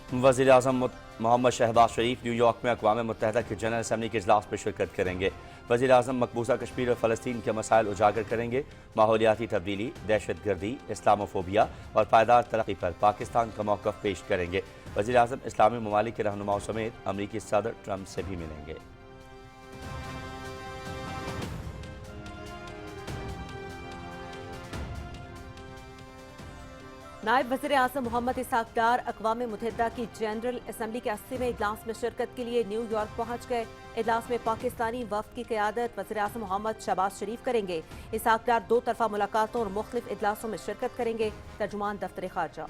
वज़ीर आज़म मोहम्मद शहबाज शरीफ न्यूयॉर्क में अक़वाम मुत्तहिदा की जनरल असम्बली के इजलास में शिरकत करेंगे। वज़ीर आज़म मकबूजा कश्मीर और फ़लस्तीन के मसाइल उजागर करेंगे। माहौलियाती तब्दीली, दहशत गर्दी, इस्लामोफोबिया और पायदार तरक्की पर पाकिस्तान का मौक़िफ़ पेश करेंगे। वज़ीर आज़म इस्लामी ममालिक के रहनुमाओं समेत अमरीकी सदर ट्रंप से भी मिलेंगे। नायब वज़ीर आज़म मोहम्मद इसहाक़ डार अक़वाम मुत्तहिदा की जनरल असम्बली के 80वें इजलास में शिरकत के लिए न्यूयॉर्क पहुँच गए। इजलास में पाकिस्तानी वफ़द की क़यादत वज़ीर आज़म मोहम्मद शहबाज शरीफ करेंगे। इसहाक़ डार 2 तरफ़ा मुलाकातों और मुख्तलिफ इजलासों में शिरकत करेंगे। तर्जुमान दफ्तर ख़ारजा।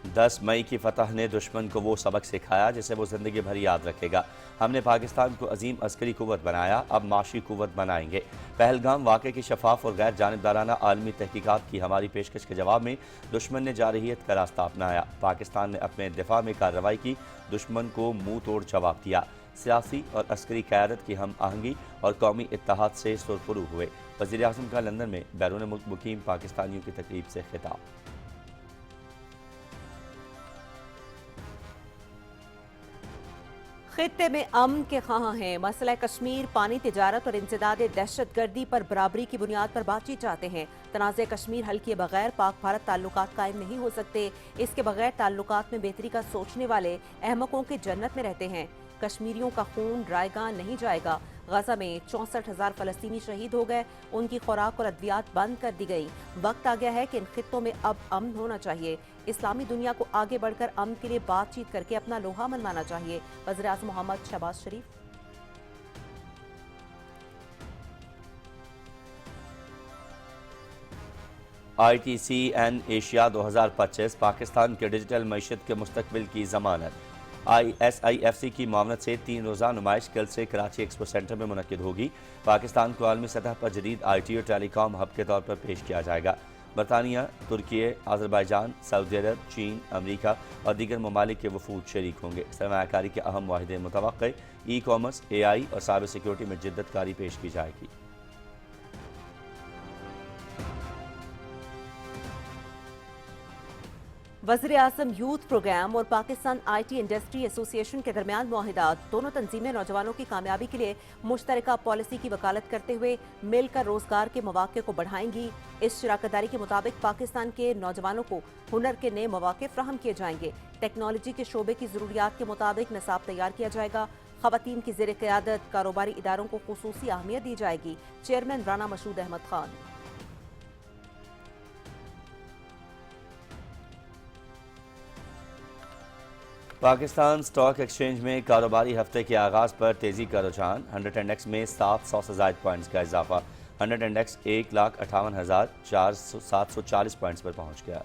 10 मई की फतह ने दुश्मन को वो सबक सिखाया जिसे वो ज़िंदगी भर याद रखेगा। हमने पाकिस्तान को अजीम अस्करी कुव्वत बनाया, अब माशी कुव्वत बनाएंगे। पहलगाम वाक़े की शफाफ और गैर जानिबदाराना आलमी तहकीकात की हमारी पेशकश के जवाब में दुश्मन ने जारहियत का रास्ता अपनाया। पाकिस्तान ने अपने दिफा में कार्रवाई की, दुश्मन को मुंह तोड़ जवाब दिया। सियासी और अस्करी क़यादत की हम आहंगी और कौमी इत्तेहाद से सुरखरू हुए। वज़ीर आज़म का लंदन में बैरून मुल्क मुकीम पाकिस्तानियों की तकरीब से खिताब। खित्ते में अमन के ख़्वाह हैं। मसला कश्मीर, पानी, तिजारत और इंसदाद दहशत गर्दी पर बराबरी की बुनियाद पर बातचीत चाहते हैं। तनाज़े कश्मीर हल किए बगैर पाक भारत ताल्लुकात कायम नहीं हो सकते। इसके बगैर ताल्लुकात में बेहतरी का सोचने वाले अहमकों के जन्नत में रहते हैं। कश्मीरियों का खून रायगा नहीं जाएगा। गजा में 64,000 फ़लस्तीनी शहीद हो गए। उनकी खुराक और अद्वियात बंद कर दी गई। वक्त आ गया है कि इन खित्तों में अब अमन होना चाहिए। इस्लामी दुनिया को आगे बढ़कर अमन के लिए बातचीत करके अपना लोहा मनवाना चाहिए। वज़ीर आज़म मोहम्मद शहबाज शरीफ। ITCN एशिया 2025 पाकिस्तान के डिजिटल मईशत के मुस्तकबिल की ज़मानत। SIFC की मामलत से 3 रोज़ा नुमाइश कल से कराची एक्सपो सेंटर में मुनक्किद होगी। पाकिस्तान को आलमी सतह पर जदीद IT और टेलीकॉम हब के तौर पर पेश किया जाएगा। बरतानिया, तुर्की, आज़रबाईजान, सऊदी अरब, चीन, अमरीका और दीगर ममालिक के वफूद शरीक होंगे। सरमायाकारी के अहम वाहिदे मुतवक्के ई-कॉमर्स, AI और साइबर सिक्योरिटी में जिद्दतकारी पेश की जाएगी। वज़ीर आज़म यूथ प्रोग्राम और पाकिस्तान IT इंडस्ट्री एसोसिएशन के दरमियान मुआहिदा। दोनों तंजीमें नौजवानों की कामयाबी के लिए मुश्तरका पॉलिसी की वकालत करते हुए मिलकर रोजगार के मौके को बढ़ाएंगी। इस शराकतदारी के मुताबिक पाकिस्तान के नौजवानों को हुनर के नए मौके फ्राहम किए जाएंगे। टेक्नोलॉजी के शोबे की ज़रूरियात के मुताबिक निसाब तैयार किया जाएगा। ख़वातीन की ज़ेर क़यादत कारोबारी इदारों को खुसूसी अहमियत दी जाएगी। Chairman Rana Masood Ahmad Khan. Pakistan stock exchange में कारोबारी हफ्ते के आगाज़ पर तेज़ी का रुझान। 100 इंडेक्स में 700 से ज़ायद पॉइंट्स का इजाफा। 100 इंडेक्स 1,58,740 पॉइंट्स पर पहुंच गया।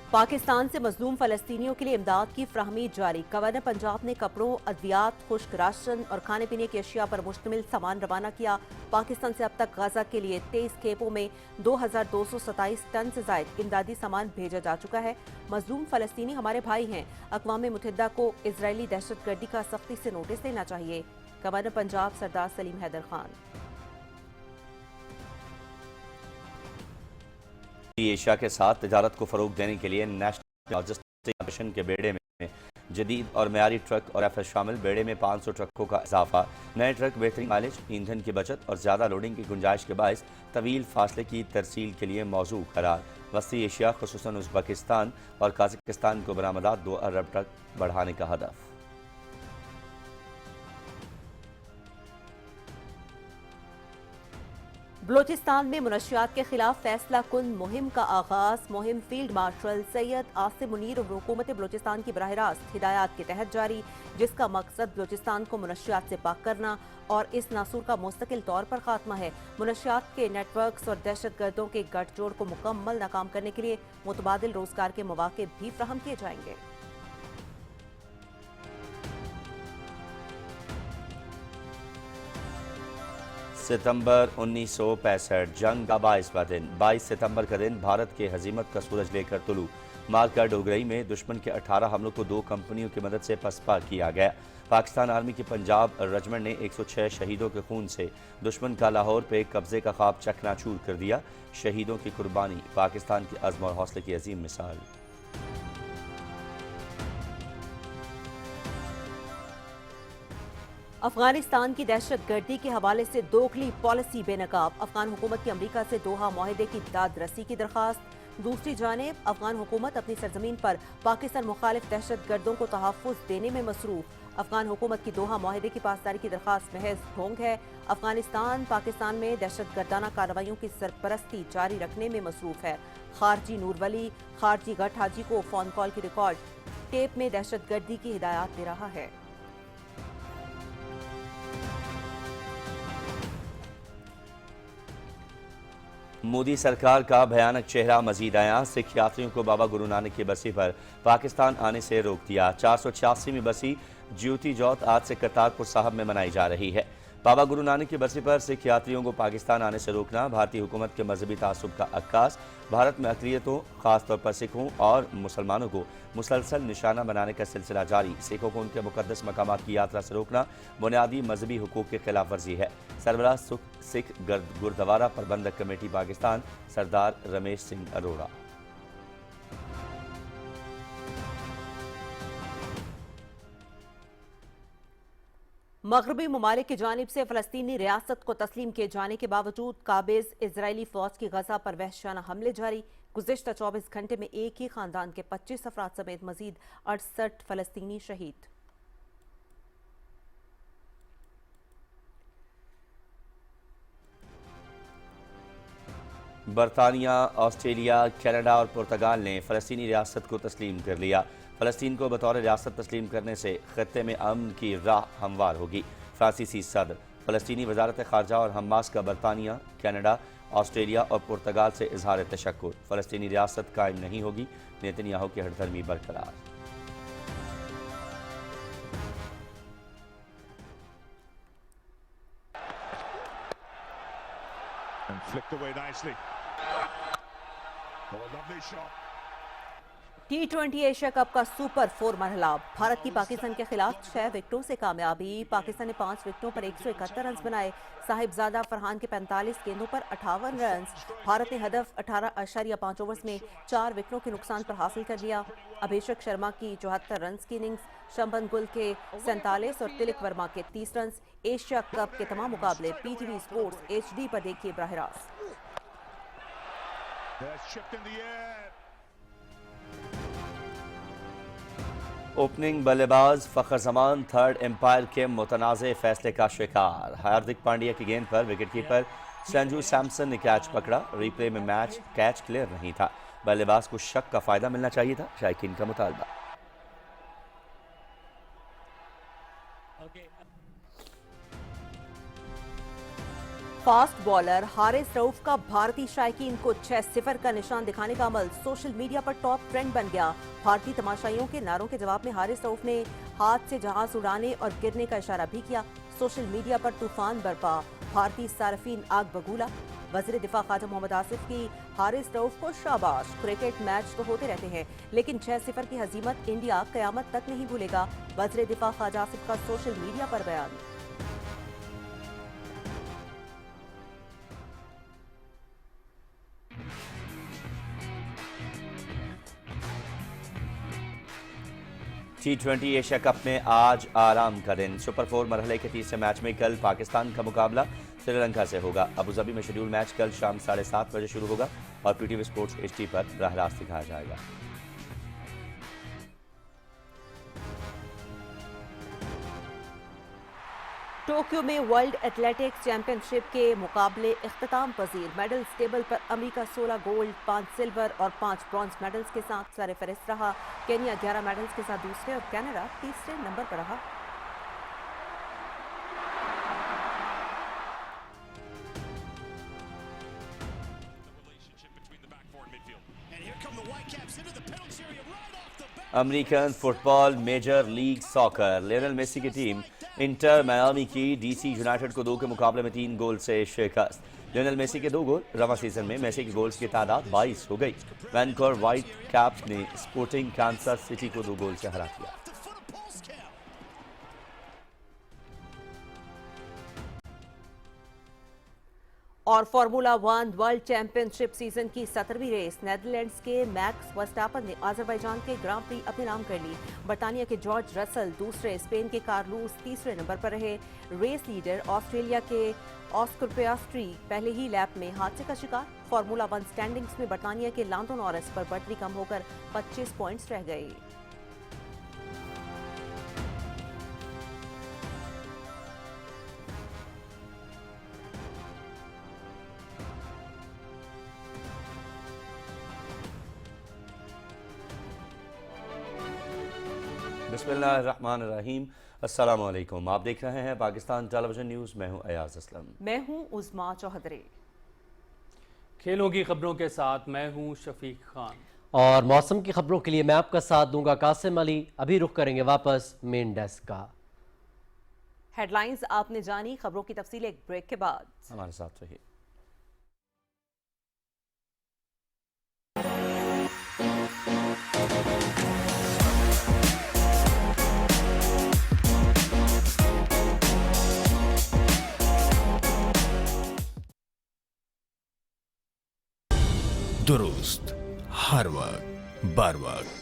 पाकिस्तान से मजलूम फ़लस्तीनियों के लिए इमदाद की फ्राहमी जारी। गवर्नर पंजाब ने कपड़ों, अद्वियात, खुश्क राशन और खाने पीने की अशिया पर मुश्तमिल सामान रवाना किया। पाकिस्तान से अब तक गजा के लिए 23 खेपों में 2,227 टन से ज़ायद इमदादी सामान भेजा जा चुका है। मजलूम फ़लस्तीनी हमारे भाई हैं। अक़वाम मुत्तहिदा को इजरायली दहशत गर्दी का सख्ती से नोटिस देना चाहिए। गवर्नर पंजाब सरदार सलीम हैदर खान। एशिया के साथ तिजारत को फ़रोग देने के लिए नेशनल लॉजिस्टिक मिशन के बेड़े में जदीद और मयारी ट्रक और एफएस शामिल। बेड़े में 500 ट्रकों का इजाफा। नए ट्रक बेहतरीन माइलेज, ईंधन की बचत और ज़्यादा लोडिंग की गुंजाइश के बायस तवील फासले की तरसील के लिए मौजू करार। वस्ती एशिया खुसूसन उज़्बेकिस्तान और काज़ाकिस्तान को बरामदात 2 अरब ट्रक बढ़ाने का हदफ। बलोचिस्तान में मुनशियात के खिलाफ फैसला कुन मुहिम का आगाज। मुहिम फील्ड मार्शल सैयद आसिम मुनीर और हुकूमत बलोचिस्तान की बराह रास्त हिदायत के तहत जारी, जिसका मकसद बलोचिस्तान को मुनशियात से पाक करना और इस नासूर का मुस्तकिल तौर पर खात्मा है। मुनशियात के नेटवर्क्स और दहशत गर्दों के गठजोड़ को मुकम्मल नाकाम करने के लिए मुतबादिल रोजगार के मौके भी फ्राहम किए जाएंगे। सितंबर 1965 जंग का 22वां दिन 22 सितंबर का दिन भारत के हजीमत का सूरज लेकर तुलू मार्का डोगरई में दुश्मन के 18 हमलों को 2 कंपनियों की मदद से पसपा किया गया। पाकिस्तान आर्मी की पंजाब रेजिमेंट ने 106 शहीदों के खून से दुश्मन का लाहौर पे कब्जे का ख्वाब चकनाचूर कर दिया। शहीदों की कुर्बानी पाकिस्तान के अज़्म और हौसले की अजीम मिसाल। अफगानिस्तान की दहशतगर्दी के हवाले से दोगली पॉलिसी बेनकाब। अफगान हुकूमत की अमरीका से दोहा माहिदे की दाद रसी की दरख्वास्त। दूसरी जानिब अफगान हुकूमत अपनी सरजमीन पर पाकिस्तान मुखालिफ दहशतगर्दों को तहफ़्फ़ुज़ देने में मसरूफ़। अफगान हुकूमत की दोहा माहिदे की पासदारी की दरख्वास्त महज ढोंग है। अफगानिस्तान पाकिस्तान में दहशतगर्दाना कार्रवाइयों की सरपरस्ती जारी रखने में मसरूफ़ है। खारजी नूरवली खारजी गट हाजी को फ़ोन कॉल की रिकॉर्ड टेप में दहशतगर्दी की हिदायत दे रहा है। मोदी सरकार का भयानक चेहरा मजीद आया। सिख यात्रियों को बाबा गुरु नानक की बरसी पर पाकिस्तान आने से रोक दिया। 486वीं बरसी ज्योति जौत आज से करतारपुर साहब में मनाई जा रही है। बाबा गुरु नानक की बरसी पर सिख यात्रियों को पाकिस्तान आने से रोकना भारतीय हुकूमत के मजहबी तासुब का अक्कास। भारत में अक़लियतों खासतौर पर सिखों और मुसलमानों को मुसलसल निशाना बनाने का सिलसिला जारी। सिखों को उनके मुकद्दस मकामात की यात्रा से रोकना बुनियादी मजहबी हुकूक की खिलाफ वर्जी है। सरबराह सिख गुरुद्वारा प्रबंधक कमेटी पाकिस्तान सरदार रमेश सिंह अरोड़ा। मगरबी ममालिक की जानिब से फ़लस्तीनी रियासत को तस्लीम किए जाने के बावजूद काबिज इजरायली फ़ौज की गजा पर वहशियाना हमले जारी। गुज़िश्ता 24 घंटे में एक ही खानदान के 25 अफराद समेत मजीद 68 फ़लस्तीनी शहीद। बरतानिया, ऑस्ट्रेलिया, कनाडा और पुर्तगाल ने फ़लस्तीनी रियासत को तस्लीम कर लिया। फ़लस्तीन को बतौर रियासत तस्लीम करने से ख़त्ते में अमन की राह हमवार होगी। फ्रांसीसी सदर फ़लस्तीनी वजारत ख़ारजा और हमास का बरतानिया, कनाडा, ऑस्ट्रेलिया और पुर्तगाल से इजहार तशक्कुर। फ़लस्तीनी रियासत कायम नहीं होगी, नेतन्याहू की हठधर्मी बरकरार। T20 एशिया कप का सुपर 4 मरहला। भारत की पाकिस्तान के खिलाफ 6 विकेटों से कामयाबी। पाकिस्तान ने 5 विकेटों पर 171 रन बनाए। साहिबजादा फरहान के 45 गेंदों पर 58 रन। भारत ने हदफ 18.5 ओवर्स में 4 विकेटों के नुकसान पर हासिल कर लिया। अभिषेक शर्मा की 74 रन की इनिंग्स, शंबन गुल के 47 और तिलक वर्मा के 30 रन। एशिया कप के तमाम मुकाबले PTV स्पोर्ट्स HD पर देखिए बराह रास्त। ओपनिंग बल्लेबाज फ़खर जमान थर्ड एम्पायर के मुतनाज़े फैसले का शिकार। हार्दिक पांड्या की गेंद पर विकेटकीपर संजू सैमसन ने कैच पकड़ा। रिप्ले में मैच कैच क्लियर नहीं था। बल्लेबाज को शक का फायदा मिलना चाहिए था, शायकीन का मुतालबा। फास्ट बॉलर हारिस रऊफ का भारतीय शायकीन को 6-0 का निशान दिखाने का अमल सोशल मीडिया पर टॉप ट्रेंड बन गया। भारतीय तमाशाइयों के नारों के जवाब में हारिस रऊफ ने हाथ से जहाज उड़ाने और गिरने का इशारा भी किया। सोशल मीडिया पर तूफान बरपा, भारतीय सार्फिन आग बगूला। वज़ीर दिफा ख्वाजा मोहम्मद आसिफ की हारिस रऊफ को शाबाश। क्रिकेट मैच तो होते रहते हैं, लेकिन 6-0 की हजीमत इंडिया क़यामत तक नहीं भूलेगा। वज़ीर दिफा ख्वाजा आसिफ का सोशल मीडिया पर बयान। T20 एशिया कप में आज आराम का दिन। सुपर 4 मरहले के तीसरे मैच में कल पाकिस्तान का मुकाबला श्रीलंका से होगा। अबूधाबी में शेड्यूल मैच कल शाम 7:30 बजे शुरू होगा और PTV स्पोर्ट्स HD पर बराह रास्त दिखाया जाएगा। टोक्यो में वर्ल्ड एथलेटिक्स चैंपियनशिप के मुकाबले इख्तिताम पजीर। मेडल्स टेबल पर अमेरिका 16 गोल्ड, 5 सिल्वर और 5 ब्रॉन्ज मेडल्स के साथ सरफहरिस्त रहा। केन्या 11 मेडल्स के साथ दूसरे और कनाडा तीसरे नंबर पर रहा। American football major league soccer Lionel Messi की टीम इंटर मायामी की DC यूनाइटेड को 2 के मुकाबले में 3 गोल से शिकस्त। लियोनेल मेसी के 2 गोल। रवा सीजन में मेसी के गोल्स की तादाद 22 हो गई। वैनकूवर व्हाइट कैप्स ने स्पोर्टिंग कांसास सिटी को 2 गोल से हरा दिया। और फार्मूला 1 वर्ल्ड चैंपियनशिप सीजन की 17वीं रेस नेदरलैंड्स के मैक्स वर्स्टापन ने अजरबैजान के ग्रां प्री अपने नाम कर ली। बर्तानिया के जॉर्ज रसल दूसरे, स्पेन के कार्लोस तीसरे नंबर पर रहे। रेस लीडर ऑस्ट्रेलिया के ऑस्कर पियास्ट्री पहले ही लैप में हादसे का शिकार। फार्मूला 1 स्टैंडिंग्स में बर्तानिया के लांडो नॉरिस पर बढ़त कम होकर 25 पॉइंट्स रह गए। बिस्मिल्लाहिर्रहमानिर्रहीम। अस्सलाम वालेकुम। आप देख रहे हैं पाकिस्तान टेलीविजन न्यूज़। मैं हूं अयाज असलम। मैं हूं उस्मा चौधरी। खेलों की खबरों के साथ मैं हूं शफीक खान। और मौसम की खबरों के लिए मैं आपका साथ दूंगा कासिम अली। अभी रुख करेंगे वापस मेन डेस्क का। हेडलाइंस आपने जानी, खबरों की तफसील एक ब्रेक के बाद। हमारे साथ रहिए। दुरुस्त हर वक्त बर वक्त।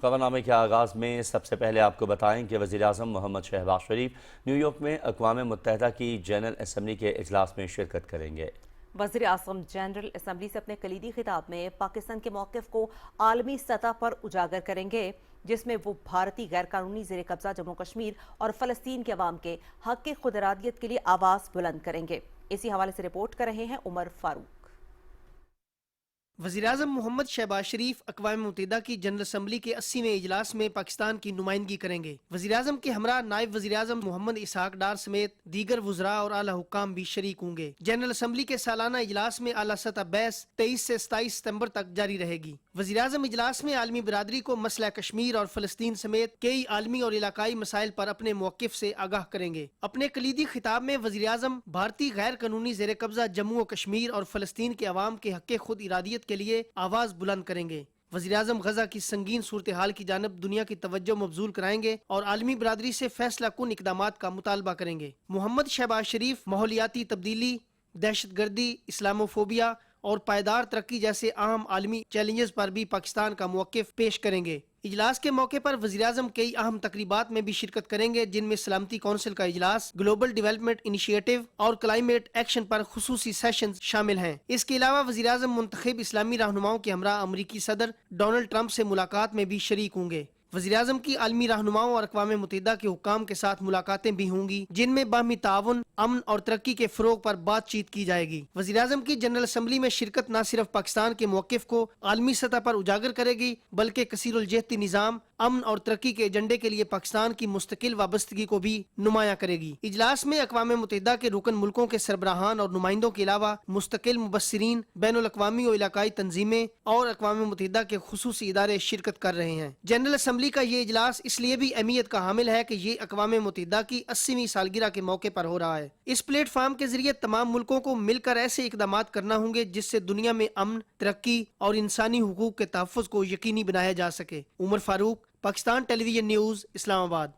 खबरनामे के आगाज़ में सबसे पहले आपको बताएं कि वज़ीर-ए-आज़म मोहम्मद शहबाज शरीफ न्यूयॉर्क में अक़वाम मुत्तहिदा की जनरल असम्बली के इजलास में शिरकत करेंगे। वज़ीर आज़म जनरल असम्बली से अपने कलीदी खिताब में पाकिस्तान के मौक़िफ़ को आलमी सतह पर उजागर करेंगे, जिसमें वो भारतीय गैर कानूनी ज़ेर कब्ज़ा जम्मू कश्मीर और फ़लस्तीन के अवाम के हक़ की खुदरादियत के लिए आवाज़ बुलंद करेंगे। इसी हवाले से रिपोर्ट कर रहे हैं उमर फारूक। वज़ीर-ए-आज़म मोहम्मद शहबाज शरीफ अक़वाम मुत्तहिदा की जनरल असम्बली के 80वें इजलास में पाकिस्तान की नुमाइंदगी करेंगे। वज़ीर-ए-आज़म के हमरा नायब वज़ीर-ए-आज़म मोहम्मद इसहाक डार समेत दीगर वुज़रा और आला हुक्काम भी शरीक होंगे। जनरल असम्बली के सालाना इजलास में आला सतह बहस 23 से 27 सितंबर तक जारी रहेगी। वज़ीर-ए-आज़म इजलास में आलमी बिरादरी को मसला कश्मीर और फ़लस्तीन समेत कई आलमी और इलाकाई मसाइल पर अपने मौक़िफ़ से आगाह करेंगे। अपने कलीदी खिताब में वज़ीर-ए-आज़म भारतीय गैर कानूनी ज़ेर कब्ज़ा जम्मू और कश्मीर और फ़लस्तीन के अवाम के हक़ खुद इरादियत के लिए आवाज़ बुलंद करेंगे। वज़ीर-ए-आज़म गजा की संगीन सूरत हाल की जानब दुनिया की तवज्जो मबजूल कराएंगे और आलमी बिरादरी से फैसला कुन इक़दामात का मुतालबा करेंगे। मोहम्मद शहबाज शरीफ माहौलियाती तब्दीली, दहशत गर्दी, इस्लामोफोबिया और पायदार तरक्की जैसे अहम आलमी चैलेंजेस पर भी पाकिस्तान का मौक़िफ़ पेश करेंगे। इजलास के मौके पर वज़ीर-ए-आज़म कई अहम तकरीबात में भी शिरकत करेंगे, जिनमें सलामती कौंसिल का इजलास, ग्लोबल डेवलपमेंट इनिशिएटिव और क्लाइमेट एक्शन पर खुसूसी सेशंस शामिल हैं। इसके अलावा वज़ीर-ए-आज़म मुंतखब इस्लामी रहनुमाओं के हमरा अमरीकी सदर डोनाल्ड ट्रंप से मुलाकात में भी शरीक होंगे। वज़ीर-ए-आज़म की आलमी रहनुमाओं और अक़वाम मुत्तहिदा के हुक्काम के साथ मुलाकातें भी होंगी, जिनमें बाहमी ताउन, अमन और तरक्की के फ़रोग पर बातचीत की जाएगी। वज़ीर-ए-आज़म की जनरल असम्बली में शिरकत न सिर्फ पाकिस्तान के मौक़िफ़ को आलमी सतह पर उजागर करेगी, बल्कि कसीरुल-जहती निज़ाम, अमन और तरक्की के एजेंडे के लिए पाकिस्तान की मुस्तकिल वाबस्तगी को भी नुमाया करेगी। इजलास में अक़वाम मुत्तहिदा के रुकन मुल्कों के सरबराहान और नुमाइंदों के अलावा मुस्तकिल मुबस्सिरीन, बैनुल अक़वामी और इलाकाई तंजीमें और अक़वाम मुत्तहिदा के खुसूसी इदारे शिरकत कर रहे हैं। जनरल असम्बली का ये इजलास इसलिए भी अहमियत का हामिल है कि ये अक़वाम मुत्तहिदा की 80वीं सालगिरह के मौके पर हो रहा है। इस प्लेटफार्म के जरिए तमाम मुल्कों को मिलकर ऐसे इक़दामात करना होंगे जिससे दुनिया में अमन, तरक्की और इंसानी हुकूक के तहफ़्फ़ुज़ को यकीनी बनाया जा सके। Umar Farooq, Pakistan television news, Islamabad.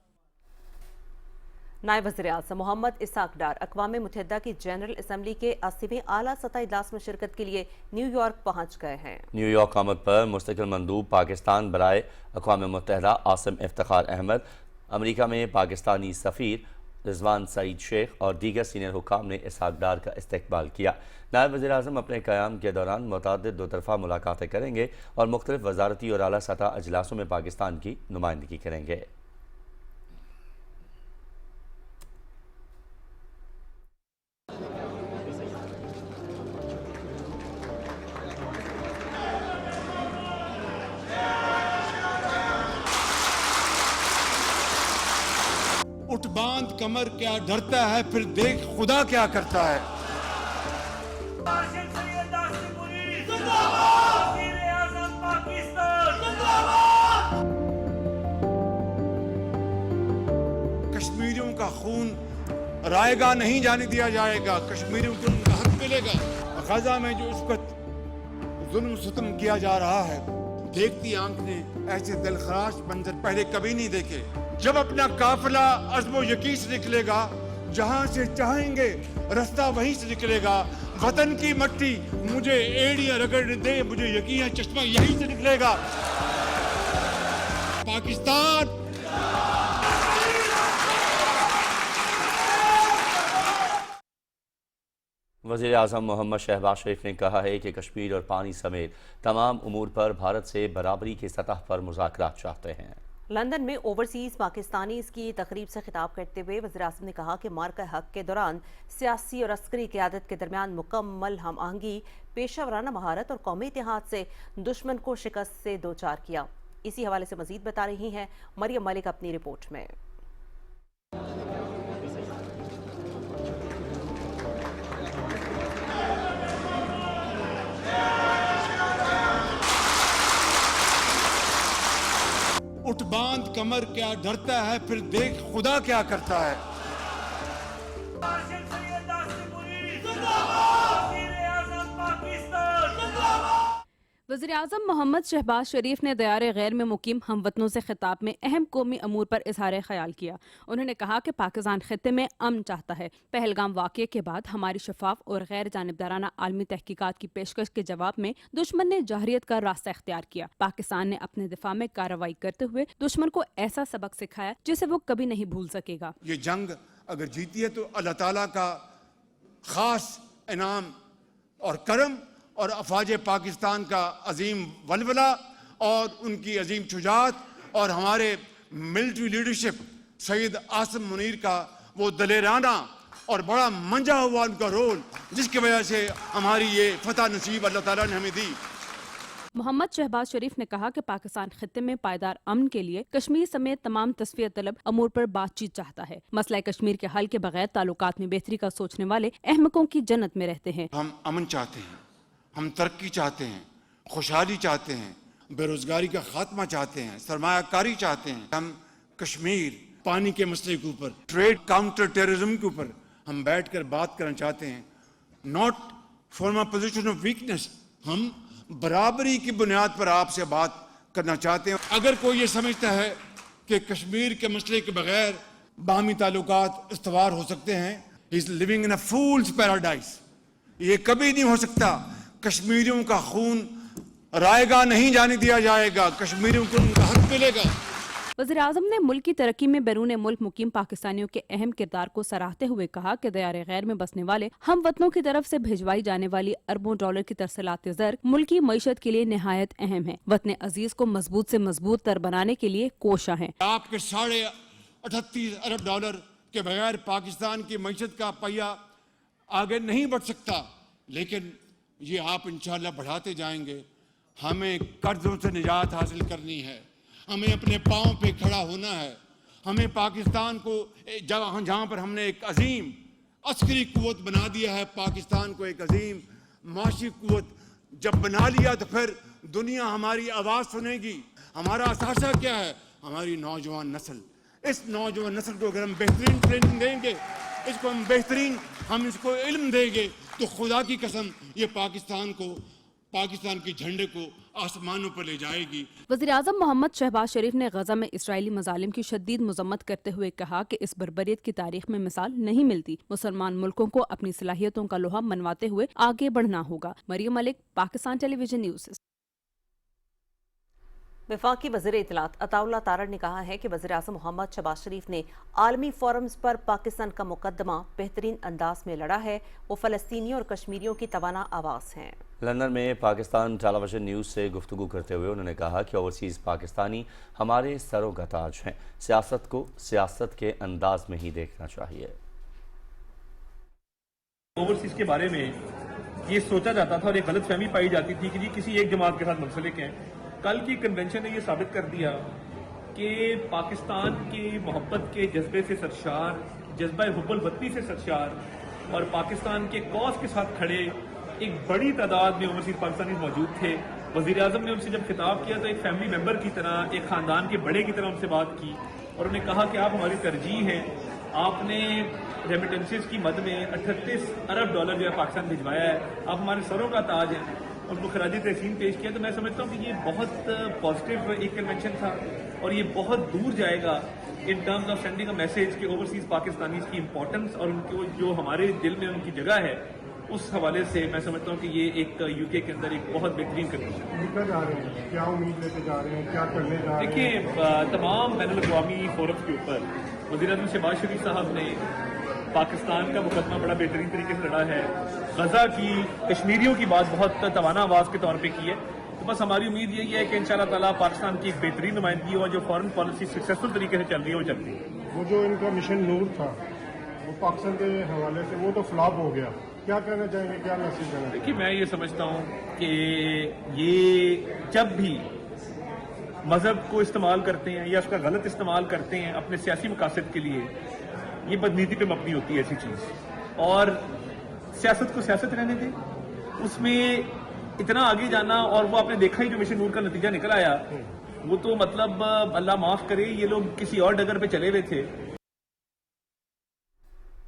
नायब वज़ीर-ए-आज़म मोहम्मद इसहाक डार अक़वाम मुत्तहिदा की जनरल असम्बली के 80वें आला सतह इजलास में शिरकत के लिए न्यूयॉर्क पहुँच गए हैं। न्यूयॉर्क आमद पर मुस्तकिल मंदूब पाकिस्तान बराए अक़वाम मुत्तहिदा आसिम इफ्तिखार अहमद, अमरीका में पाकिस्तानी सफ़ीर رضوان سعید شیخ اور دیگر سینئر حکام نے اسحاق ڈار کا استقبال کیا۔ نائب وزیر اعظم اپنے قیام کے دوران متعدد دو طرفہ ملاقاتیں کریں گے اور مختلف وزارتی اور اعلیٰ سطح اجلاسوں میں پاکستان کی نمائندگی کریں گے۔ اٹھ باندھ کمر کیا ڈرتا ہے پھر دیکھ خدا کیا کرتا ہے۔ کشمیریوں کا خون رائے گا نہیں جانے دیا جائے گا، کشمیریوں کو ان کا حق ملے گا۔ غزہ میں جو اس وقت ظلم ستم کیا جا رہا ہے، دیکھتی آنکھ نے ایسے دلخراش منظر پہلے کبھی نہیں دیکھے۔ جب اپنا قافلہ عزم و یقین سے نکلے گا، جہاں سے چاہیں گے رستہ وہیں سے نکلے گا۔ وطن کی مٹی مجھے ایڑیاں رگڑنے دے، مجھے یقین ہے چشمہ یہیں سے نکلے گا۔ پاکستان وزیر اعظم محمد شہباز شریف نے کہا ہے کہ کشمیر اور پانی سمیت تمام امور پر بھارت سے برابری کی سطح پر مذاکرات چاہتے ہیں۔ لندن میں اوورسیز پاکستانیز کی تقریب سے خطاب کرتے ہوئے وزیر اعظم نے کہا کہ مارکہ حق کے دوران سیاسی اور عسکری قیادت کے درمیان مکمل ہم آہنگی، پیشہ ورانہ مہارت اور قومی اتحاد سے دشمن کو شکست سے دوچار کیا۔ اسی حوالے سے مزید بتا رہی ہیں مریم ملک اپنی رپورٹ میں۔ اٹھ باندھ کمر کیا ڈرتا ہے پھر دیکھ خدا کیا کرتا ہے۔ وزیر اعظم محمد شہباز شریف نے دیار غیر میں مقیم ہم وطنوں سے خطاب میں اہم قومی امور پر اظہار خیال کیا۔ انہوں نے کہا کہ پاکستان خطے میں امن چاہتا ہے۔ پہلگام واقعے کے بعد ہماری شفاف اور غیر جانبدارانہ عالمی تحقیقات کی پیشکش کے جواب میں دشمن نے جوہریت کا راستہ اختیار کیا۔ پاکستان نے اپنے دفاع میں کارروائی کرتے ہوئے دشمن کو ایسا سبق سکھایا جسے وہ کبھی نہیں بھول سکے گا۔ یہ جنگ اگر جیتی ہے تو اللہ تعالیٰ کا خاص انعام اور کرم اور افواج پاکستان کا عظیم ولولہ اور ان کی عظیم شجاعت اور ہمارے ملٹری لیڈرشپ سید عاصم منیر کا وہ دلیرانہ اور بڑا منجا ہوا ان کا رول، جس کی وجہ سے ہماری یہ فتح نصیب اللہ تعالیٰ نے ہمیں دی۔ محمد شہباز شریف نے کہا کہ پاکستان خطے میں پائیدار امن کے لیے کشمیر سمیت تمام تصفیہ طلب امور پر بات چیت چاہتا ہے۔ مسئلہ کشمیر کے حل کے بغیر تعلقات میں بہتری کا سوچنے والے احمقوں کی جنت میں رہتے ہیں۔ ہم امن چاہتے ہیں، ہم ترقی چاہتے ہیں، خوشحالی چاہتے ہیں، بے روزگاری کا خاتمہ چاہتے ہیں، سرمایہ کاری چاہتے ہیں۔ ہم کشمیر پانی کے مسئلے کے اوپر، ٹریڈ کاؤنٹر ٹیررزم کے اوپر ہم بیٹھ کر بات کرنا چاہتے ہیں، not from a position of weakness. ہم برابری کی بنیاد پر آپ سے بات کرنا چاہتے ہیں۔ اگر کوئی یہ سمجھتا ہے کہ کشمیر کے مسئلے کے بغیر باہمی تعلقات استوار ہو سکتے ہیں، he is living in a fool's paradise۔ یہ کبھی نہیں ہو سکتا۔ کشمیریوں کا خون رائے گا نہیں جانے دیا جائے گا، کشمیریوں کو ان کا حق ملے گا۔ وزیر اعظم نے ملک کی ترقی میں بیرون ملک مقیم پاکستانیوں کے اہم کردار کو سراہتے ہوئے کہا کہ دیار غیر میں بسنے والے ہم وطنوں کی طرف سے بھیجوائی جانے والی اربوں ڈالر کی ترسیلات زر ملکی معیشت کے لیے نہایت اہم ہے۔ وطن عزیز کو مضبوط سے مضبوط تر بنانے کے لیے کوشاں ہیں۔ آپ کے 38.5 ارب ڈالر کے بغیر پاکستان کی معیشت کا پہیہ آگے نہیں بڑھ سکتا، لیکن یہ آپ انشاءاللہ بڑھاتے جائیں گے۔ ہمیں قرضوں سے نجات حاصل کرنی ہے، ہمیں اپنے پاؤں پہ کھڑا ہونا ہے۔ ہمیں پاکستان کو جہاں پر ہم نے ایک عظیم عسکری قوت بنا دیا ہے، پاکستان کو ایک عظیم معاشی قوت جب بنا لیا تو پھر دنیا ہماری آواز سنے گی۔ ہمارا اثاثہ کیا ہے؟ ہماری نوجوان نسل۔ اس نوجوان نسل کو اگر ہم بہترین ٹریننگ دیں گے، اس کو ہم اس کو علم دیں گے، تو خدا کی قسم یہ پاکستان کے جھنڈے کو آسمانوں پر لے جائے گی۔ وزیر اعظم محمد شہباز شریف نے غزہ میں اسرائیلی مظالم کی شدید مذمت کرتے ہوئے کہا کہ اس بربریت کی تاریخ میں مثال نہیں ملتی۔ مسلمان ملکوں کو اپنی صلاحیتوں کا لوہا منواتے ہوئے آگے بڑھنا ہوگا۔ مریم ملک، پاکستان ٹیلی ویژن نیوز۔ वफाकी वज़ीर इत्तलात अताउल्लाह तारड़ ने कहा है कि वज़ीर-ए-आज़म मोहम्मद शहबाज शरीफ ने आलमी फोरम्स पर पाकिस्तान का मुकदमा बेहतरीन अंदाज में लड़ा है। वो फ़लस्तीनियों और कश्मीरियों की तवाना आवाज़ हैं। लंदन में पाकिस्तान टेलीविजन न्यूज़ से गुफ्तगू करते हुए उन्होंने कहा कि ओवरसीज़ पाकिस्तानी हमारे सरों का ताज हैं। सियासत को सियासत के अंदाज में ही देखना चाहिए। ओवरसीज़ के बारे में ये सोचा जाता था और एक गलत फहमी पाई जाती थी कि जी किसी एक जमात के साथ मुंसलिक हैं। कल की कन्वेंशन ने ये साबित कर दिया कि पाकिस्तान की मोहब्बत के जज्बे से सरशार, जज्बा हुब्बुल वतनी से सरशार और पाकिस्तान के कॉज के साथ खड़े एक बड़ी तादाद में ओवरसीज़ पाकिस्तानी मौजूद थे। वज़ीर आज़म ने उनसे जब खिताब किया तो एक फैमिली मेंबर की तरह, एक ख़ानदान के बड़े की तरह उनसे बात की और उन्हें कहा कि आप हमारी तरजीह हैं। आपने रेमिटेंसेस की मद में 38 अरब डॉलर जो है पाकिस्तान भिजवाया है। आप हमारे सरों का ताज हैं। उनको खराज तहसीन पेश किया। तो मैं समझता हूँ कि ये बहुत पॉजिटिव एक कन्वेंशन था और ये बहुत दूर जाएगा in terms of sending a message कि ओवरसीज़ पाकिस्तानीज़ की इंपॉर्टेंस और उनको जो हमारे दिल में उनकी जगह है, उस हवाले से मैं समझता हूँ कि ये एक यूके के अंदर एक बहुत बेहतरीन कन्वेंशन निकल जा रहे हैं। क्या उम्मीद लेते जा रहे हैं, क्या करने जा रहे हैं? देखिए, तमाम बैनुल अक़वामी फोरम्स के ऊपर वज़ीर-ए-आज़म शहबाज शरीफ साहब ने पाकिस्तान का मुकदमा बड़ा बेहतरीन तरीके से लड़ा है। गजा की, कश्मीरियों की बात बहुत तवाना आवाज़ के तौर पे की है। तो बस हमारी उम्मीद यही है कि इंशाअल्लाह ताला पाकिस्तान की एक बेहतरीन नुमाइंदगी और जो फॉरेन पॉलिसी सक्सेसफुल तरीके से चल रही है वो चलती है। वो जो इनका मिशन नूर था वो पाकिस्तान के हवाले से वो तो फ्लॉप हो गया। क्या कहना चाहेंगे, क्या मैसेज देना? देखिए, मैं ये समझता हूँ कि ये जब भी मजहब को इस्तेमाल करते हैं या उसका गलत इस्तेमाल करते हैं अपने सियासी मकासद के लिए, ये बदनीति पे मबनी होती है ऐसी चीज़। और सियासत को सियासत रहने दें। उसमें इतना आगे जाना, और वो आपने देखा ही जो मिशन नूर का नतीजा निकल आया, वो तो मतलब अल्लाह माफ़ करे, ये लोग किसी और डगर पे चले हुए थे।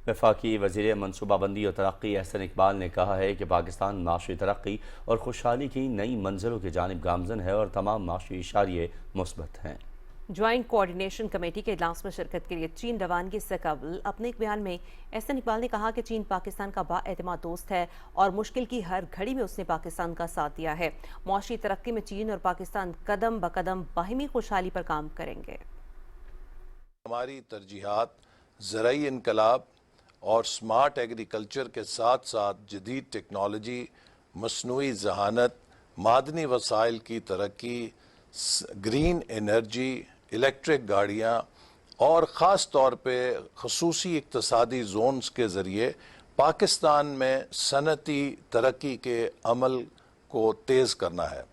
वफाकी वज़ीर मनसूबाबंदी और तरक्की एहसन इकबाल ने कहा है कि पाकिस्तान माशी तरक्की और खुशहाली की नई मंजिलों की जानिब गामजन है और तमाम माशी इशारे मुस्बत हैं। ज्वाइंट कोऑर्डिनेशन कमेटी के इजलास में शिरकत के लिए चीन रवानगी से कबल अपने एक बयान में एहसन इकबाल ने कहा कि चीन पाकिस्तान का बाएतमाद दोस्त है और मुश्किल की हर घड़ी में उसने पाकिस्तान का साथ दिया है। मुआशी तरक्की में चीन और पाकिस्तान कदम ब कदम बाहिमी खुशहाली पर काम करेंगे। हमारी तरजीहात ज़राई इनकलाब और स्मार्ट एग्रीकल्चर के साथ साथ जदीद टेक्नोलॉजी, मसनूई जहानत, मादनी वसाइल की तरक्की, ग्रीन एनर्जी, इलेक्ट्रिक गाड़ियाँ और ख़ास तौर पे खसूसी इक्तसादी जोन्स के ज़रिए पाकिस्तान में सनती तरक्की के अमल को तेज़ करना है।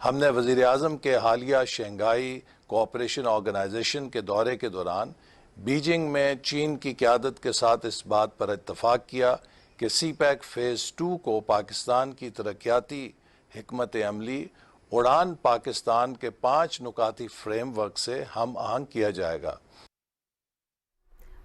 हमने वज़ीर आज़म के हालिया शंघाई कोऑपरेशन ऑर्गेनाइजेशन के दौरे के दौरान बीजिंग में चीन की क़यादत के साथ इस बात पर इत्तफ़ाक़ किया कि CPEC फ़ेज़ 2 को पाकिस्तान की तरक्याती हिकमत अमली उड़ान पाकिस्तान के 5 नुकाती फ्रेमवर्क से हम आहंग किया जाएगा।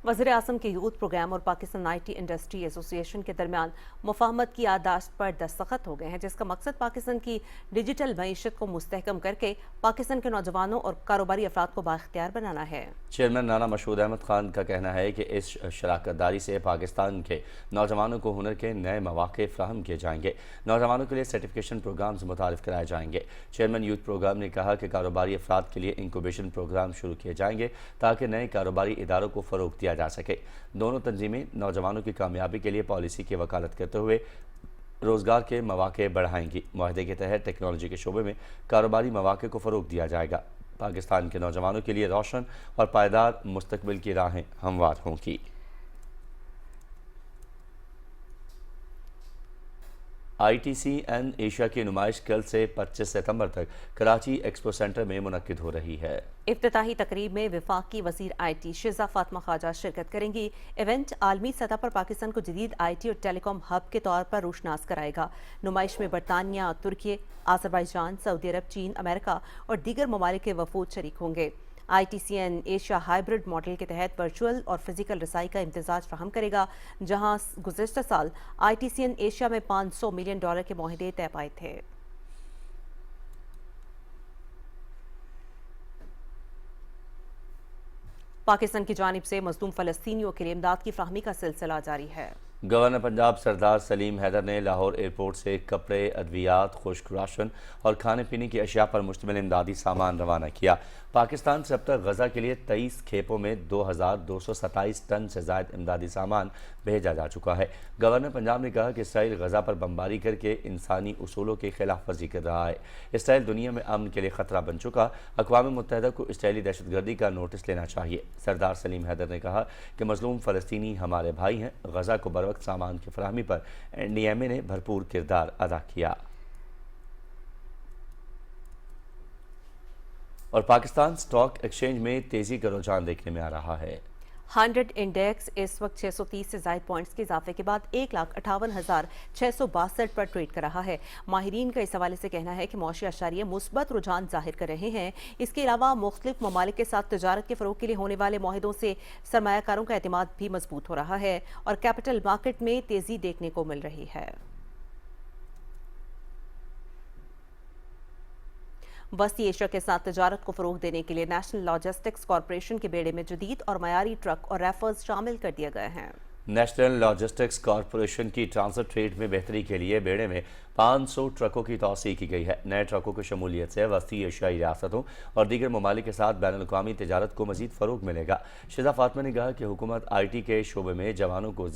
वज़ीर आज़म के यूथ प्रोग्राम और पाकिस्तान IT इंडस्ट्री एसोसिएशन के दरमियान मुफाहमत की याददाश्त पर दस्तखत हो गए हैं, जिसका मकसद पाकिस्तान की डिजिटल मईशत को मुस्तहकम करके पाकिस्तान के नौजवानों और कारोबारी अफराद को बाख्तियार बनाना है। चेयरमैन राना मशहूद अहमद खान का कहना है कि इस शराकत दारी से पाकिस्तान के नौजवानों को हुनर के नए मौक़े फ़राहम किए जाएंगे। नौजवानों के लिए सर्टिफिकेशन प्रोग्राम्स मुतारिफ कराए जाएंगे। चेयरमैन यूथ प्रोग्राम ने कहा कि कारोबारी अफराद के लिए इंक्यूबेशन प्रोग्राम शुरू किए जाएंगे ताकि नए कारोबारी इदारों को फ़रोग़ दिया जा सके। दोनों तंजीमें नौजवानों की कामयाबी के लिए पॉलिसी की वकालत करते हुए रोज़गार के मौक़े बढ़ाएंगी। मुआहदे के तहत टेक्नोलॉजी के शोबे में कारोबारी मौक़े को फ़रोग़ दिया जाएगा। पाकिस्तान के नौजवानों के लिए रोशन और पायदार मुस्तकबिल की राहें हमवार होंगी। ITCN एशिया की नुमाइश कल से 25 सितंबर तक कराची एक्सपो सेंटर में मुनक्किद हो रही है। इफ्तिताही तकरीब में वफाकी वज़ीर IT शिज़ा फातिमा ख्वाजा शिरकत करेंगी। इवेंट आलमी सतह पर पाकिस्तान को जदीद IT और टेलीकॉम हब के तौर पर रोशनास कराएगा। नुमाइश में बरतानिया, तुर्की, आज़रबाईजान, सऊदी अरब, चीन, अमेरिका और दीगर ममालिक के वफूद शरीक होंगे। ITCN एशिया हाइब्रिड मॉडल के तहत वर्चुअल और फिजिकल रसाई का इम्तिजाज फराहम करेगा, जहां गुज़िश्ता साल ITCN एशिया में $500 मिलियन के मुआहदे तय पाए थे। पाकिस्तान की जानिब से मज़लूम फ़लस्तीनियों के लिए इमदाद की फ़राहमी का सिलसिला जारी है। گورنر پنجاب سردار سلیم حیدر نے لاہور ایئرپورٹ سے کپڑے، ادویات، خشک راشن اور کھانے پینے کی اشیاء پر مشتمل امدادی سامان روانہ کیا۔ پاکستان سے اب تک غزہ کے لیے 23 کھیپوں میں 2227 ٹن سے زائد امدادی سامان بھیجا جا چکا ہے۔ گورنر پنجاب نے کہا کہ اسرائیل غزہ پر بمباری کر کے انسانی اصولوں کی خلاف ورزی کر رہا ہے۔ اسرائیل دنیا میں امن کے لیے خطرہ بن چکا، اقوام متحدہ کو اسرائیلی دہشت گردی کا نوٹس لینا چاہیے۔ سردار سلیم حیدر نے کہا کہ مظلوم فلسطینی ہمارے بھائی ہیں۔ غزہ کو بروقت سامان کی فراہمی پر NDMA نے بھرپور کردار ادا کیا۔ اور پاکستان سٹاک ایکسچینج میں تیزی کا رجحان دیکھنے میں آ رہا ہے۔ 100 انڈیکس اس وقت 630 سے زائد پوائنٹس کے اضافے کے بعد 1,58,662 پر ٹریڈ کر رہا ہے۔ ماہرین کا اس حوالے سے کہنا ہے کہ معاشی اشاریہ مثبت رجحان ظاہر کر رہے ہیں۔ اس کے علاوہ مختلف ممالک کے ساتھ تجارت کے فروغ کے لیے ہونے والے معاہدوں سے سرمایہ کاروں کا اعتماد بھی مضبوط ہو رہا ہے اور کیپٹل مارکیٹ میں تیزی دیکھنے کو مل رہی ہے۔ وسطی ایشیا کے ساتھ تجارت کو فروغ دینے کے لیے نیشنل لاجسٹکس کارپوریشن کے بیڑے میں جدید اور معیاری ٹرک اور ریفرز شامل کر دیے گئے ہیں۔ نیشنل لاجسٹکس کارپوریشن کی ٹرانزٹ ریٹ میں بہتری کے لیے بیڑے میں 500 ٹرکوں کی توسیع کی گئی ہے۔ نئے ٹرکوں کی شمولیت سے وسطی ایشیائی ریاستوں اور دیگر ممالک کے ساتھ بین الاقوامی تجارت کو مزید فروغ ملے گا۔ شیزہ فاطمہ نے کہا کہ حکومت IT کے شعبے میں جوانوں کو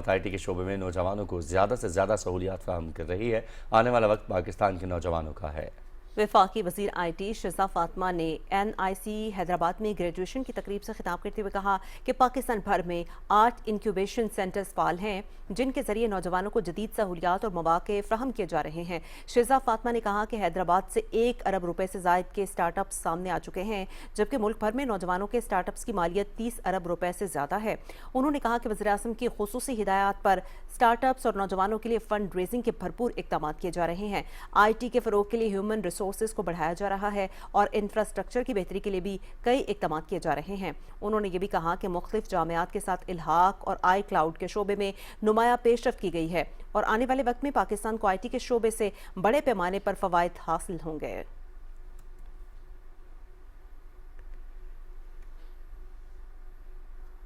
IT کے شعبے میں نوجوانوں کو زیادہ سے زیادہ سہولیات فراہم کر رہی ہے۔ آنے والا وقت پاکستان کے نوجوانوں کا ہے۔ وفاقی وزیر IT شیزہ فاطمہ نے NIC حیدرآباد میں گریجویشن کی تقریب سے خطاب کرتے ہوئے کہا کہ پاکستان بھر میں 8 انکیوبیشن سینٹرز فعال ہیں جن کے ذریعے نوجوانوں کو جدید سہولیات اور مواقع فراہم کیے جا رہے ہیں۔ شیزہ فاطمہ نے کہا کہ حیدرآباد سے 1 ارب روپے سے زائد کے سٹارٹ اپس سامنے آ چکے ہیں جبکہ ملک بھر میں نوجوانوں کے سٹارٹ اپس کی مالیت 30 ارب روپے سے زیادہ ہے۔ انہوں نے کہا کہ وزیراعظم کی خصوصی ہدایات پر سٹارٹ اپس اور نوجوانوں کے لیے فنڈ ریزنگ کے بھرپور اقدامات کیے جا رہے ہیں۔ IT کے فروغ کے لیے ہیومن ریسورسز کو بڑھایا جا رہا ہے اور انفراسٹرکچر کی بہتری کے لیے بھی کئی اقدامات کیے جا رہے ہیں۔ انہوں نے یہ بھی کہا کہ مختلف جامعات کے ساتھ الحاق اور آئی کلاؤڈ کے شعبے میں نمایاں پیش رفت کی گئی ہے اور آنے والے وقت میں پاکستان کو IT کے شعبے سے بڑے پیمانے پر فوائد حاصل ہوں گے۔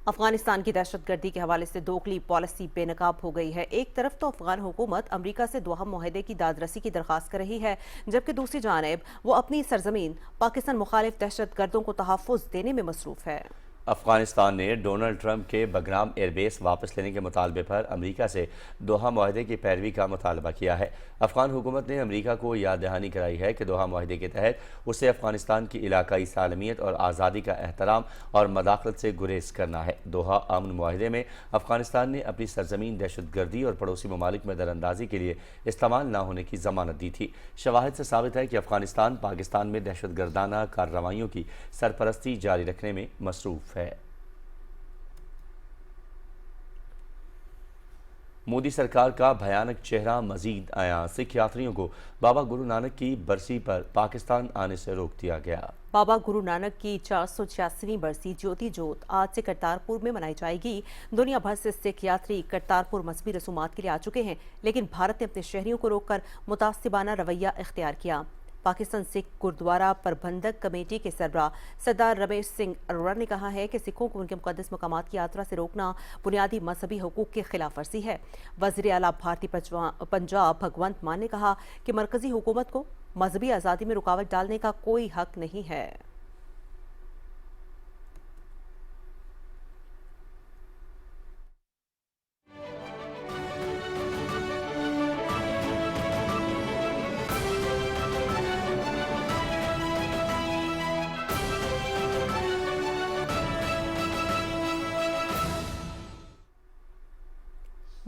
افغانستان کی دہشت گردی کے حوالے سے دوگلی پالیسی بے نقاب ہو گئی ہے۔ ایک طرف تو افغان حکومت امریکہ سے دوحہ معاہدے کی دادرسی کی درخواست کر رہی ہے جبکہ دوسری جانب وہ اپنی سرزمین پاکستان مخالف دہشت گردوں کو تحفظ دینے میں مصروف ہے۔ افغانستان نے ڈونلڈ ٹرمپ کے بگرام ایئر بیس واپس لینے کے مطالبے پر امریکہ سے دوحہ معاہدے کی پیروی کا مطالبہ کیا ہے۔ افغان حکومت نے امریکہ کو یاد دہانی کرائی ہے کہ دوحہ معاہدے کے تحت اسے افغانستان کی علاقائی سالمیت اور آزادی کا احترام اور مداخلت سے گریز کرنا ہے۔ دوحہ امن معاہدے میں افغانستان نے اپنی سرزمین دہشت گردی اور پڑوسی ممالک میں دراندازی کے لیے استعمال نہ ہونے کی ضمانت دی تھی۔ شواہد سے ثابت ہے کہ افغانستان پاکستان میں دہشت گردانہ کارروائیوں کی سرپرستی جاری رکھنے میں مصروف ہے۔ مودی سرکار کا بھیانک چہرہ مزید عیاں، سکھ یاتریوں کو بابا گرو نانک کی برسی پر پاکستان آنے سے روک دیا گیا۔ بابا گرو نانک کی 486ویں برسی جیوتی جوت آج سے کرتارپور میں منائی جائے گی۔ دنیا بھر سے سکھ یاتری کرتارپور مذہبی رسومات کے لیے آ چکے ہیں لیکن بھارت نے اپنے شہریوں کو روک کر متعصبانہ رویہ اختیار کیا۔ پاکستان سکھ گردوارہ پربندھک کمیٹی کے سربراہ سردار رمیش سنگھ اروڑا نے کہا ہے کہ سکھوں کو ان کے مقدس مقامات کی یاترا سے روکنا بنیادی مذہبی حقوق کی خلاف ورزی ہے۔ وزیر اعلیٰ بھارتی پنجاب بھگونت مان نے کہا کہ مرکزی حکومت کو مذہبی آزادی میں رکاوٹ ڈالنے کا کوئی حق نہیں ہے۔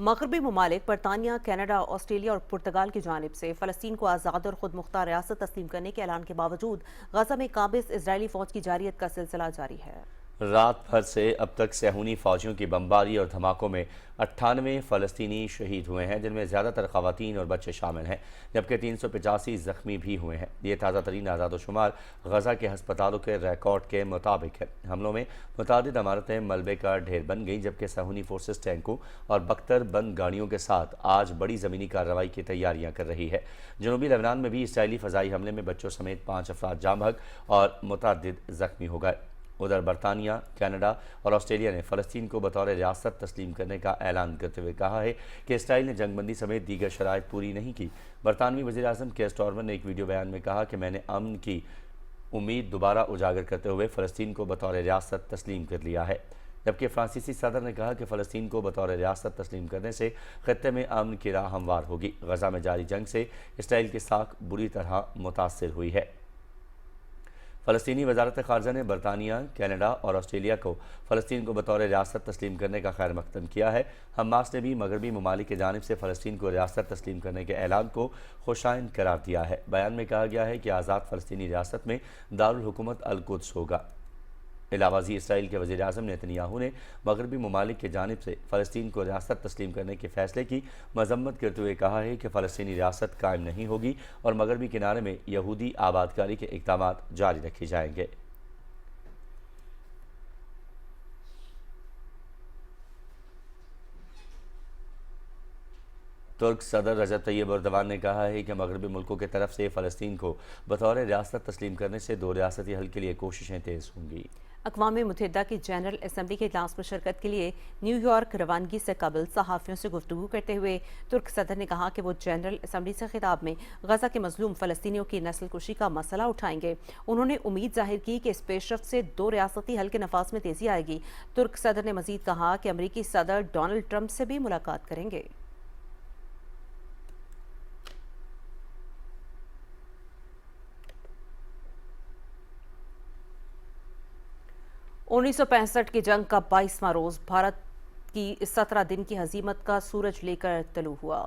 مغربی ممالک برطانیہ، کینیڈا، آسٹریلیا اور پرتگال کی جانب سے فلسطین کو آزاد اور خود مختار ریاست تسلیم کرنے کے اعلان کے باوجود غزہ میں قابض اسرائیلی فوج کی جارحیت کا سلسلہ جاری ہے۔ रात भर से अब तक सहूनी फौजियों की बमबारी और धमाकों में 98 फ़लस्तीनी शहीद हुए हैं, जिनमें ज़्यादातर ख़वातीन और बच्चे शामिल हैं, जबकि 385 ज़ख्मी भी हुए हैं। ये ताज़ा तरीन आज़ादोशुमार गज़ा के हस्पतालों के रिकॉर्ड के मुताबिक है। हमलों में मुतादिद इमारतें मलबे का ढेर बन गईं, जबकि सहूनी फोर्सेस टैंकों और बख्तर बंद गाड़ियों के साथ आज बड़ी ज़मीनी कार्रवाई की तैयारियाँ कर रही है। जनूबी लेबनान में भी इसराइली फ़ज़ाई हमले में बच्चों समेत 5 अफराद जाँ बहक और मुतादिद ज़ख्मी हो गए। उधर बरतानिया, कनाडा और ऑस्ट्रेलिया ने फ़लस्तीन को बतौर रियासत तस्लीम करने का ऐलान करते हुए कहा है कि इसराइल ने जंगबंदी समेत दीगर शराइत पूरी नहीं की। बरतानवी वज़ीर-ए-आज़म केयर स्टारमर ने एक वीडियो बयान में कहा कि मैंने अमन की उम्मीद दोबारा उजागर करते हुए फ़लस्तीन को बतौर रियासत तस्लीम कर लिया है। जबकि फ्रांसीसी सदर ने कहा कि फ़लस्तीन को बतौर रियासत तस्लीम करने से ख़त्ते में अमन की राह हमवार होगी। गज़ा में जारी जंग से इसराइल की साख बुरी तरह मुतासिर हुई है। फ़लस्तीनी वज़ारत ख़ारजा ने बरतानिया, कनाडा और ऑस्ट्रेलिया को फ़लस्तीन को बतौर रियासत तस्लीम करने का खैर मक़दम किया है। हमास ने भी मगरबी ममालिक की जानिब से फ़लस्तीन को रियासत तस्लीम करने के ऐलान को खुशाइन करार दिया है। बयान में कहा गया है कि आज़ाद फ़लस्तीनी रियासत में दारुल हुकूमत अल-कुद्स होगा। इलावाज़ी इसराइल के वज़ीर-ए-आज़म नेतन्याहू ने मगरबी ममालिक की जानिब से फ़लस्तीन को रियासत तस्लीम करने के फ़ैसले की मज़म्मत करते हुए कहा है कि फ़लस्तीनी रियासत कायम नहीं होगी और मगरबी किनारे में यहूदी आबादकारी के इक़दामात जारी रखे जाएंगे। तुर्क सदर रजब तैयब एर्दोगान ने कहा है कि मगरबी मुल्कों की तरफ से फ़लस्तीन को बतौर रियासत तस्लीम करने से 2 रियासती हल के लिए कोशिशें तेज़ होंगी। अक़वाम मुत्तहिदा की जनरल असम्बली के इजलास में शिरकत के लिए न्यूयॉर्क रवानगी से कबल सहाफ़ियों से गुफ्तगू करते हुए तुर्क सदर ने कहा कि वो जनरल असम्बली से खिताब में गज़ा के मजलूम फ़लस्तीनियों की नस्ल कुशी का मसला उठाएंगे। उन्होंने उम्मीद जाहिर की कि इस पेशरफ से 2 रियासती हल के नफाज में तेज़ी आएगी। तुर्क सदर ने मज़ीद कहा कि अमरीकी सदर डोनाल्ड ट्रंप से भी मुलाकात करेंगे। 1965 की जंग का 22वां रोज भारत की 17 दिन की हजीमत का सूरज लेकर तलू हुआ।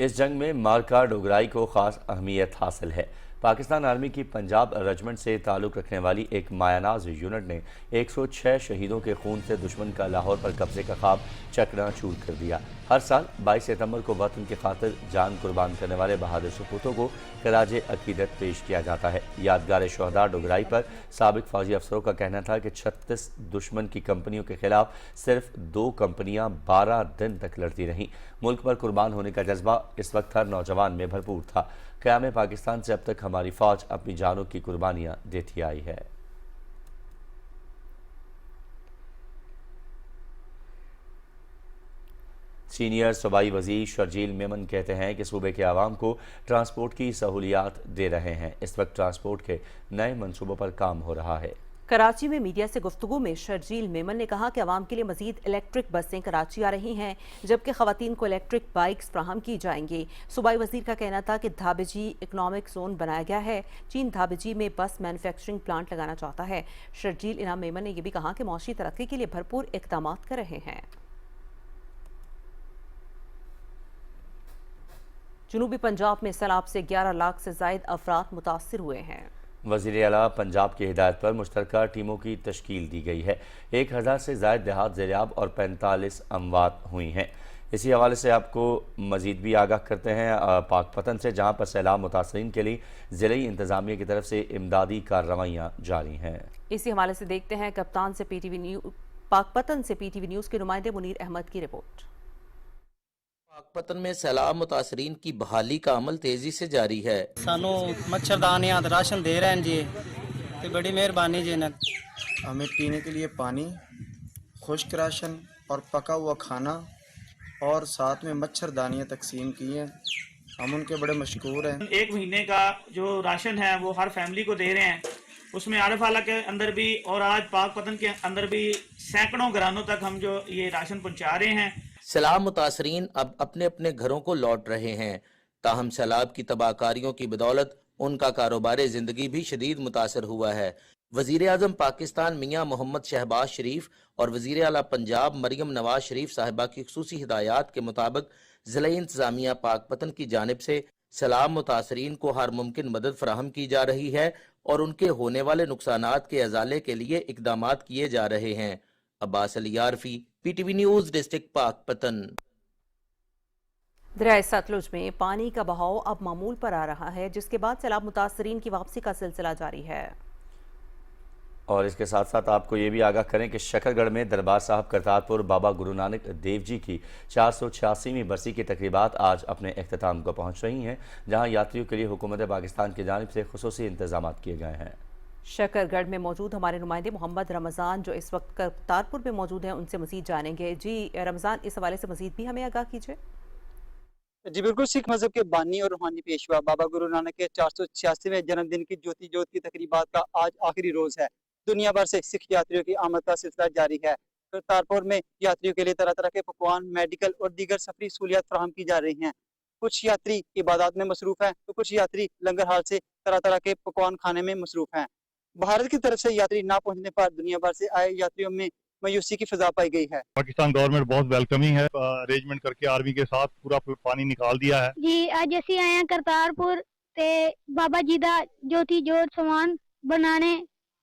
इस जंग में मार्का डोगराई को खास अहमियत हासिल है। पाकिस्तान आर्मी की पंजाब रेजिमेंट से ताल्लुक़ रखने वाली एक मायानाज यूनिट ने 106 शहीदों के खून से दुश्मन का लाहौर पर कब्जे का ख्वाब चकनाचूर कर दिया। हर साल 22 सितंबर को वतन की खातिर जान कुर्बान करने वाले बहादुर सपूतों को खराज अकीदत पेश किया जाता है। यादगार शोहदा डोगराई पर साबिक फौजी अफसरों का कहना था कि 36 दुश्मन की कंपनियों के खिलाफ सिर्फ 2 कंपनियां 12 दिन तक लड़ती रहीं। मुल्क पर कुर्बान होने का जज्बा इस वक्त हर नौजवान में भरपूर था। क़याम पाकिस्तान से अब तक हमारी फ़ौज अपनी जानों की कुर्बानियाँ देती आई है। सीनियर सूबाई वज़ीर शर्जील मेमन कहते हैं कि सूबे के आवाम को ट्रांसपोर्ट की सहूलियात दे रहे हैं। इस वक्त ट्रांसपोर्ट के नए मनसूबों पर काम हो रहा है। कराची में मीडिया से गुफ्तगू में शर्जील मेमन ने कहा कि आवाम के लिए मजीद इलेक्ट्रिक बसें कराची आ रही हैं, जबकि खवातीन को इलेक्ट्रिक बाइक्स फ्राहम की जाएंगी। सूबाई वजीर का कहना था कि धाबेजी इकनॉमिक जोन बनाया गया है। चीन धाबेजी में बस मैन्युफैक्चरिंग प्लांट लगाना चाहता है। शर्जील इनाम मेमन ने यह भी कहा कि मौशी तरक्की के लिए भरपूर इक़दाम कर रहे हैं। जनूबी पंजाब में सैलाब से 11 लाख से जायद अफराद मुतासिर हुए हैं। वज़ीर आला पंजाब की हिदायत पर मुश्तरका टीमों की तश्कील दी गई है। 1000 से ज़ायद देहात ज़ेरियाब और 45 अमवात हुई हैं। इसी हवाले से आपको मज़ीद भी आगाह करते हैं पाकपतन से, जहाँ पर सैलाब मुतासरीन के लिए ज़िली इंतज़ामिया की तरफ से इमदादी कार्रवाइयाँ जारी हैं। इसी हवाले से देखते हैं कप्तान से पाकपतन से पीटीवी न्यूज़ के नुमाइंदे मुनीर अहमद की रिपोर्ट। पाकपतन में सैलाब मुतासरीन की बहाली का अमल तेजी से जारी है। सानू मच्छरदानी राशन दे रहे हैं जी, तो बड़ी मेहरबानी जी ने हमें पीने के लिए पानी, खुश्क राशन और पका हुआ खाना और साथ में मच्छरदानियाँ तकसीम की हैं। हम उनके बड़े मशकूर हैं। 1 महीने का जो राशन है वो हर फैमिली को दे रहे हैं। उसमें आरफाला के अंदर भी और आज पाकपतन के अंदर भी सैकड़ों घरानों तक हम जो ये राशन पहुँचा रहे हैं। सैलाब मुतासरीन अब अपने अपने घरों को लौट रहे हैं, ताहम सैलाब की तबाहकारियों की बदौलत उनका कारोबार ज़िंदगी भी शदीद मुतासर हुआ है। वज़ीर आज़म पाकिस्तान मियाँ मोहम्मद शहबाज शरीफ और वज़ीर आला पंजाब मरियम नवाज शरीफ साहिबा की खुसूसी हिदायत के मुताबिक ज़िला इंतज़ामिया पाकपतन की जानिब से सैलाब मुतासरीन को हर मुमकिन मदद फराहम की जा रही है और उनके होने वाले नुकसानात के अजाले के लिए इकदामात किए जा रहे हैं। Abbas Ali Arfi, PTV news, district Pakpattan. दरिया सतलुज में पानी का बहाव अब मामूल पर आ रहा है, जिसके बाद सैलाब मुतासरीन की वापसी का सिलसिला जारी है। और इसके साथ साथ आपको ये भी आगाह करें कि शकरगढ़ में दरबार साहब करतारपुर बाबा गुरु नानक देव जी की 486वीं बरसी की तकरीबात आज अपने अख्ताम को पहुँच रही हैं, जहाँ यात्रियों के लिए हुकूमत पाकिस्तान की जानिब से खुसूसी इंतजाम किए गए हैं। शकरगढ़ में मौजूद हमारे नुमाइंदे मोहम्मद रमज़ान जो इस वक्त करतारपुर में मौजूद हैं, उनसे मज़ीद जानेंगे। जी रमज़ान, इस हवाले से मज़ीद भी हमें आगाह कीजिए। जी बिल्कुल, सिख मजहब के बानी और रूहानी पेशवा बाबा गुरु नानक के 486वें जन्मदिन की ज्योति ज्योत की तकरीबात का आज आखिरी रोज है। दुनिया भर से सिख यात्रियों की आमद का सिलसिला जारी है। करतारपुर में यात्रियों के लिए तरह तरह के पकवान, मेडिकल और दीगर सफरी सहूलियात फराहम की जा रही हैं। कुछ यात्री इबादत में मसरूफ हैं तो कुछ यात्री लंगर हाल से तरह तरह के पकवान खाने में मसरूफ हैं। भारत की तरफ से यात्री ना पहुंचने पर दुनिया भर से आए यात्रियों में मायूसी की फिजा पाई गई है। पाकिस्तान गवर्नमेंट बहुत वेलकमिंग है, अरेंजमेंट करके आर्मी के साथ पूरा पानी निकाल दिया है। जी अज असी आए हैं करतारपुर ते बाबा जी दा ज्योति जोत समान बनाने,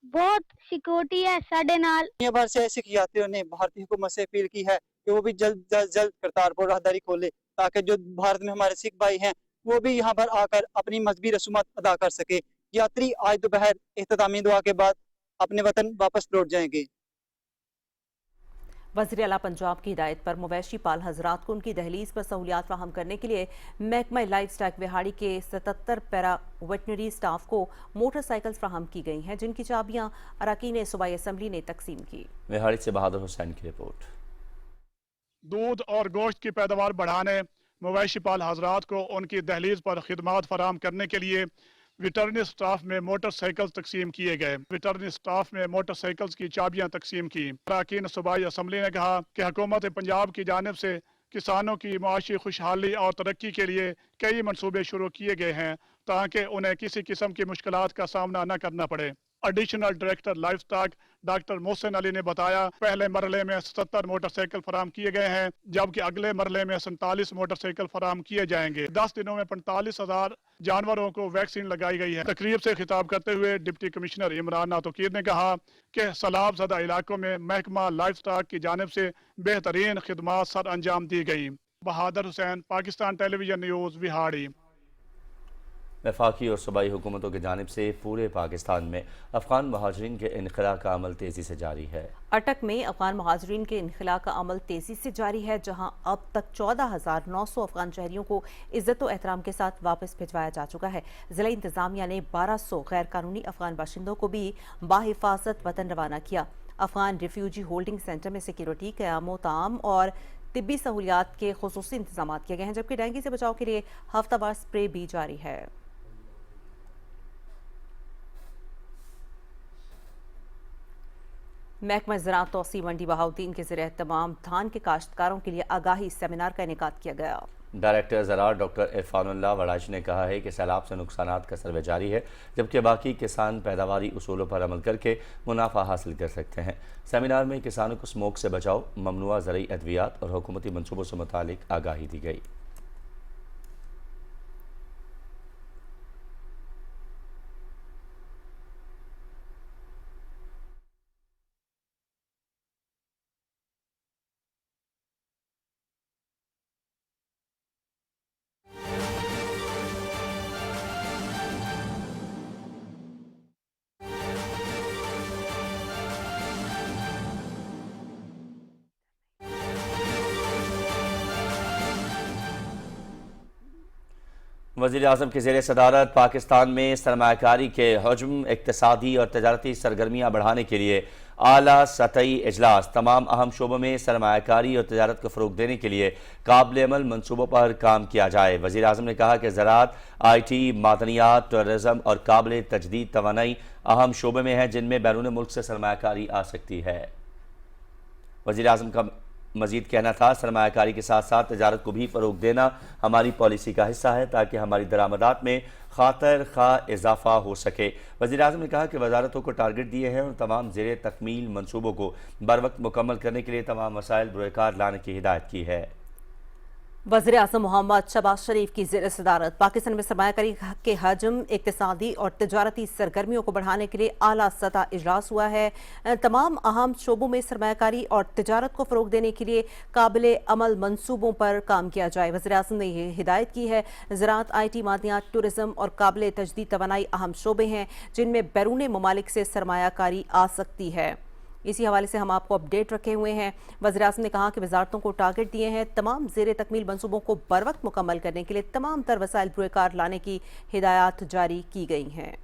बहुत सिक्योरिटी है साडे नाल। दुनिया भर से सिख यात्रियों ने भारतीय हुकूमत से अपील की है कि वो भी जल्द करतारपुर राहदारी खोले, ताकि जो भारत में हमारे सिख भाई हैं वो भी यहाँ पर आकर अपनी मजहबी रसूमात अदा कर सके। यात्री आज दोपहर इख्तितामी दुआ के बाद अपने वतन वापस लौट जाएंगे। वज़ीर आला पंजाब की हिदायत पर मवेशी पाल हजरात को उनकी दहलीज पर सहूलियात फराहम करने के लिए महकमा लाइफ स्टॉक विहाड़ी के 77 पैरा वेटनरी स्टाफ को मोटरसाइकिल्स फराहम की गई हैं, जिनकी चाबियां अरकान सूबाई असम्बली ने तकसीम की। विहाड़ी से बहादुर हुसैन की रिपोर्ट। दूध और गोश्त की पैदावार बढ़ाने, मवेशी पाल हजरात को उनकी दहलीज पर खिदमात फराहम करने के लिए वेटरनरी स्टाफ में मोटरसाइकिल तकसीम किए गए। वेटरनरी स्टाफ में मोटरसाइकिल्स की चाबियां तकसीम की। अरकान सूबाई असम्बली ने कहा कि हुकूमत पंजाब की जानिब से किसानों की माशी खुशहाली और तरक्की के लिए कई मनसूबे शुरू किए गए हैं, ताकि उन्हें किसी किस्म की मुश्किलात का सामना न करना पड़े। Additional director life stock doctor Mohsin Ali ने बताया, पहले मरहले में 77 मोटरसाइकिल फराहम किए गए हैं, जबकि अगले मरहले में 47 मोटरसाइकिल फराहम किए जाएंगे। 10 दिनों में 45,000 जानवरों को वैक्सीन लगाई गई है। तकरीब से खिताब करते हुए डिप्टी कमिश्नर इमरान नातुकीर ने कहा कि सैलाब ज़दा इलाकों में महकमा लाइफ स्टॉक की जानिब से बेहतरीन खिदमात सर अंजाम दी गई। बहादुर हुसैन, पाकिस्तान टेलीविजन न्यूज़, विहाड़ी। वफाकी और सूबाई हुकूमतों की जानिब से पूरे पाकिस्तान में अफगान महाजरीन के इनखला का अमल तेज़ी से जारी है। अटक में अफगान महाजरीन के इनखला का अमल तेज़ी से जारी है, जहां अब तक 14,900 अफगान शहरियों को इज्जत और एहतराम के साथ वापस भिजवाया जा चुका है। ज़िला इंतज़ामिया ने 1200 गैर कानूनी अफगान बाशिंदों को भी बाहिफाजत वतन रवाना किया। अफगान रिफ्यूजी होल्डिंग सेंटर में सिक्योरिटी, क़याम, ताम और तिब्बी सहूलियात के खुसूसी इंतजाम किए गए हैं, जबकि डेंगू से बचाव के लिए हफ्तावार स्प्रे भी जारी है। महकमा ज़राअत तौसी मंडी बहाउद्दीन के ज़रिए तमाम धान के काश्तकारों के लिए आगाही सेमिनार का इनेकाद किया गया। डायरेक्टर ज़राअत डॉक्टर इरफानुल्लाह वड़ाइश ने कहा है कि सैलाब से नुकसानात का सर्वे जारी है, जबकि बाकी किसान पैदावारी उसूलों पर अमल करके मुनाफा हासिल कर सकते हैं। सेमिनार में किसानों को स्मोक से बचाव, ममनुआ ज़रई अद्वियात और हुकूमती मनसूबों से मुतालिक आगाही दी गई। वज़ीर आज़म के ज़ेर सदारत पाकिस्तान में सरमायाकारी के हजम, इक़्तिसादी और तजारती सरगर्मियाँ बढ़ाने के लिए आला सतही इजलास, तमाम अहम शोबों में सरमायाकारी और तजारत को फ़रोग़ देने के लिए काबिल अमल मनसूबों पर काम किया जाए। वज़ीर आज़म ने कहा कि ज़राअत, IT, मादनियात, टूरिज़म और काबिल तजदीद तवानाई अहम शोबे में हैं जिनमें बैरून मुल्क से सरमायाकारी आ सकती है। वज़ीर आज़म का मजीद कहना था, सरमायाकारी के साथ साथ तजारत को भी फ़रोग़ देना हमारी पॉलिसी का हिस्सा है, ताकि हमारी दरामदात में खातर खा इजाफा हो सके। वज़ीर आज़म ने कहा कि वजारतों को टारगेट दिए हैं और तमाम ज़ेरे तकमील मनसूबों को बर वक्त मुकम्मल करने के लिए तमाम वसाइल बरोकार लाने की हिदायत की है। वज़ीर आज़म मोहम्मद शहबाज शरीफ की ज़ेर सदारत पाकिस्तान में सरमायाकारी के हजम, इक़्तिसादी और तिजारती सरगर्मियों को बढ़ाने के लिए आला सतह इजलास हुआ है। तमाम अहम शोबों में सरमायाकारी और तिजारत को फ़रोग देने के लिए काबिल अमल मंसूबों पर काम किया जाए। वज़ीर आज़म ने यह हिदायत की है। ज़राअत, IT, मादनियात, टूरिज़म और काबिल तजदीद तवानाई अहम शोबे हैं जिनमें बैरून ममालिक से सरमायाकारी आ सकती है। इसी हवाले से हम आपको अपडेट रखे हुए हैं। वज़ीर आज़म ने कहा कि वजारतों को टारगेट दिए हैं। तमाम ज़ेर तकमील मंसूबों को बर वक्त मुकम्मल करने के लिए तमाम तर वसाइल बुरेकार लाने की हिदायत जारी की गई हैं।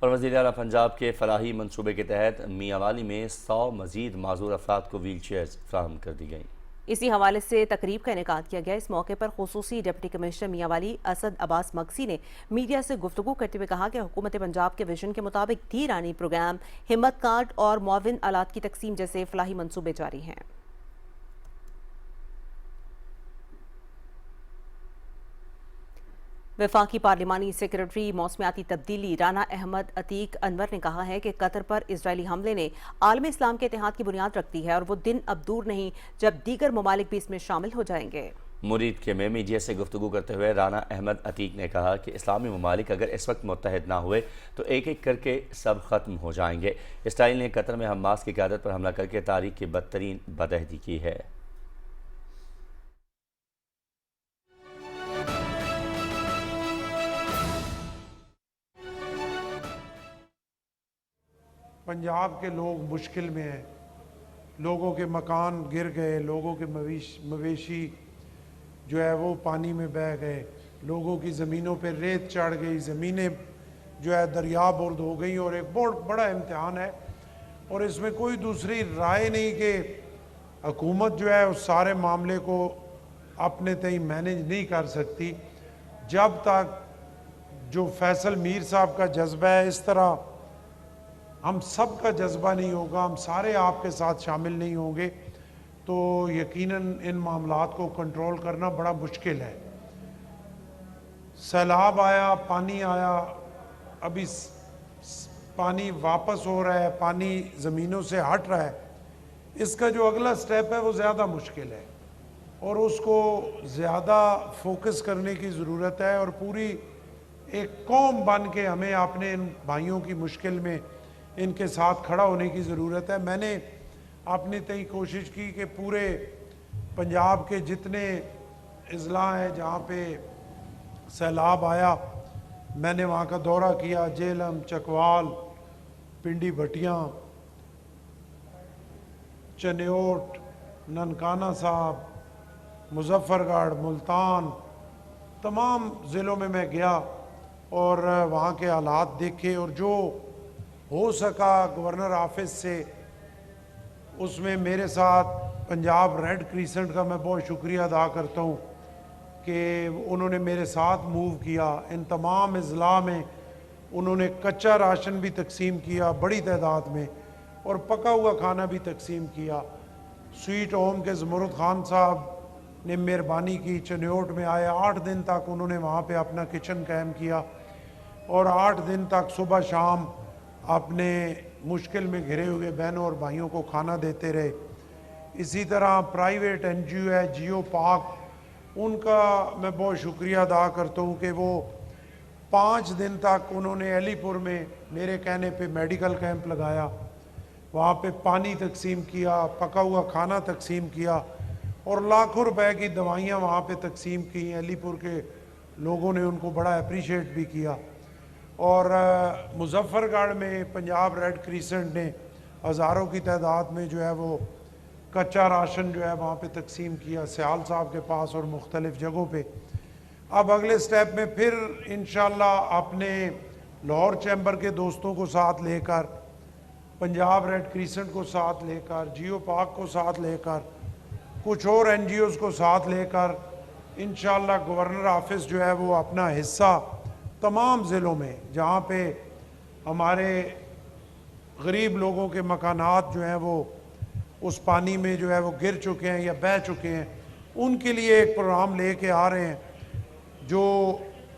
और वज़ीर आला पंजाब के फलाही मनसूबे के तहत मियांवाली में 100 मज़ीद माजूर अफराद को व्हील चेयर्स फराहम कर दी गई। इसी हवाले से तकरीब का इनेकाद किया गया। इस मौके पर खुसूसी डिप्टी कमिश्नर मियांवाली असद अब्बास मगसी ने मीडिया से गुफ्तगू करते हुए कहा कि हुकूमत पंजाब के विजन के मुताबिक धी रानी प्रोग्राम, हिम्मत कार्ड और मुआविन आलात की तकसीम जैसे फलाही मंसूबे जारी हैं। वफाकी पार्लिमानी सेक्रेटरी मौसमियाती तब्दीली राना अहमद अतीक अनवर ने कहा है कि कतर पर इजरायली हमले ने आलम इस्लाम के इत्तेहाद की बुनियाद रख दी है और वो दिन अब दूर नहीं जब दीगर ममालिक भी इसमें शामिल हो जाएंगे। मुरीद के में मीडिया से गुफ्तगू करते हुए राना अहमद अतीक ने कहा कि इस्लामी ममालिक अगर इस वक्त मुत्तहद ना हुए तो एक एक करके सब ख़त्म हो जाएंगे। इसराइल ने कतर में हमास की क़यादत पर हमला करके तारीख की बदतरीन बदअहदी की है। पंजाब के लोग मुश्किल में हैं, लोगों के मकान गिर गए, लोगों के मवेशी जो है वो पानी में बह गए, लोगों की ज़मीनों पर रेत चढ़ गई, ज़मीनें जो है दरिया बुर्द हो गई और एक बहुत बड़ा इम्तिहान है। और इसमें कोई दूसरी राय नहीं कि हुकूमत जो है उस सारे मामले को अपने तय मैनेज नहीं कर सकती जब तक जो फैसल मीर साहब का जज्बा है इस तरह हम सब का जज्बा नहीं होगा, हम सारे आपके साथ शामिल नहीं होंगे तो यकीनन इन मामलात को कंट्रोल करना बड़ा मुश्किल है। सैलाब आया, पानी आया, अभी पानी वापस हो रहा है, पानी ज़मीनों से हट रहा है, इसका जो अगला स्टेप है वो ज़्यादा मुश्किल है और उसको ज़्यादा फोकस करने की ज़रूरत है और पूरी एक कौम बन के हमें अपने इन भाइयों की मुश्किल में इनके साथ खड़ा होने की ज़रूरत है। मैंने अपनी तय कोशिश की कि पूरे पंजाब के जितने अजला हैं जहाँ पे सैलाब आया मैंने वहाँ का दौरा किया, जेलम, चकवाल, पिंडी भटियाँ, चन्योट, ननकाना साहब, मुजफ्फरगढ़, मुल्तान, तमाम ज़िलों में मैं गया और वहाँ के हालात देखे और जो हो सका गवर्नर ऑफिस से उसमें मेरे साथ पंजाब रेड क्रीसेंट का मैं बहुत शुक्रिया अदा करता हूँ कि उन्होंने मेरे साथ मूव किया। इन तमाम अजला में उन्होंने कच्चा राशन भी तकसीम किया बड़ी तादाद में और पका हुआ खाना भी तकसीम किया। स्वीट होम के ज़मरुद खान साहब ने मेहरबानी की, चन्योट में आए, 8 दिन तक उन्होंने वहाँ पे अपना किचन कायम किया और 8 दिन तक सुबह शाम अपने मुश्किल में घिरे हुए बहनों और भाइयों को खाना देते रहे। इसी तरह प्राइवेट NGO है जियो पाक, उनका मैं बहुत शुक्रिया अदा करता हूँ कि वो 5 दिन तक उन्होंने अलीपुर में मेरे कहने पे मेडिकल कैंप लगाया, वहाँ पे पानी तकसीम किया, पका हुआ खाना तकसीम किया और लाखों रुपए की दवाइयाँ वहाँ पे तकसीम की। अलीपुर के लोगों ने उनको बड़ा अप्रिशिएट भी किया। और मुजफ्फरगढ़ में पंजाब रेड क्रीसेंट ने हज़ारों की तादाद में जो है वो कच्चा राशन जो है वहाँ पे तकसीम किया सियाल साहब के पास और मुख्तलिफ़ जगहों पे। अब अगले स्टेप में फिर इंशाल्लाह अपने लाहौर चैम्बर के दोस्तों को साथ लेकर, पंजाब रेड क्रीसेंट को साथ लेकर, जियो पाक को साथ लेकर, कुछ और NGOs को साथ लेकर इंशाल्लाह गवर्नर ऑफिस जो है वो अपना हिस्सा तमाम ज़िलों में जहाँ पे हमारे गरीब लोगों के मकानात जो हैं वो उस पानी में जो है वो गिर चुके हैं या बह चुके हैं, उनके लिए एक प्रोग्राम लेके आ रहे हैं जो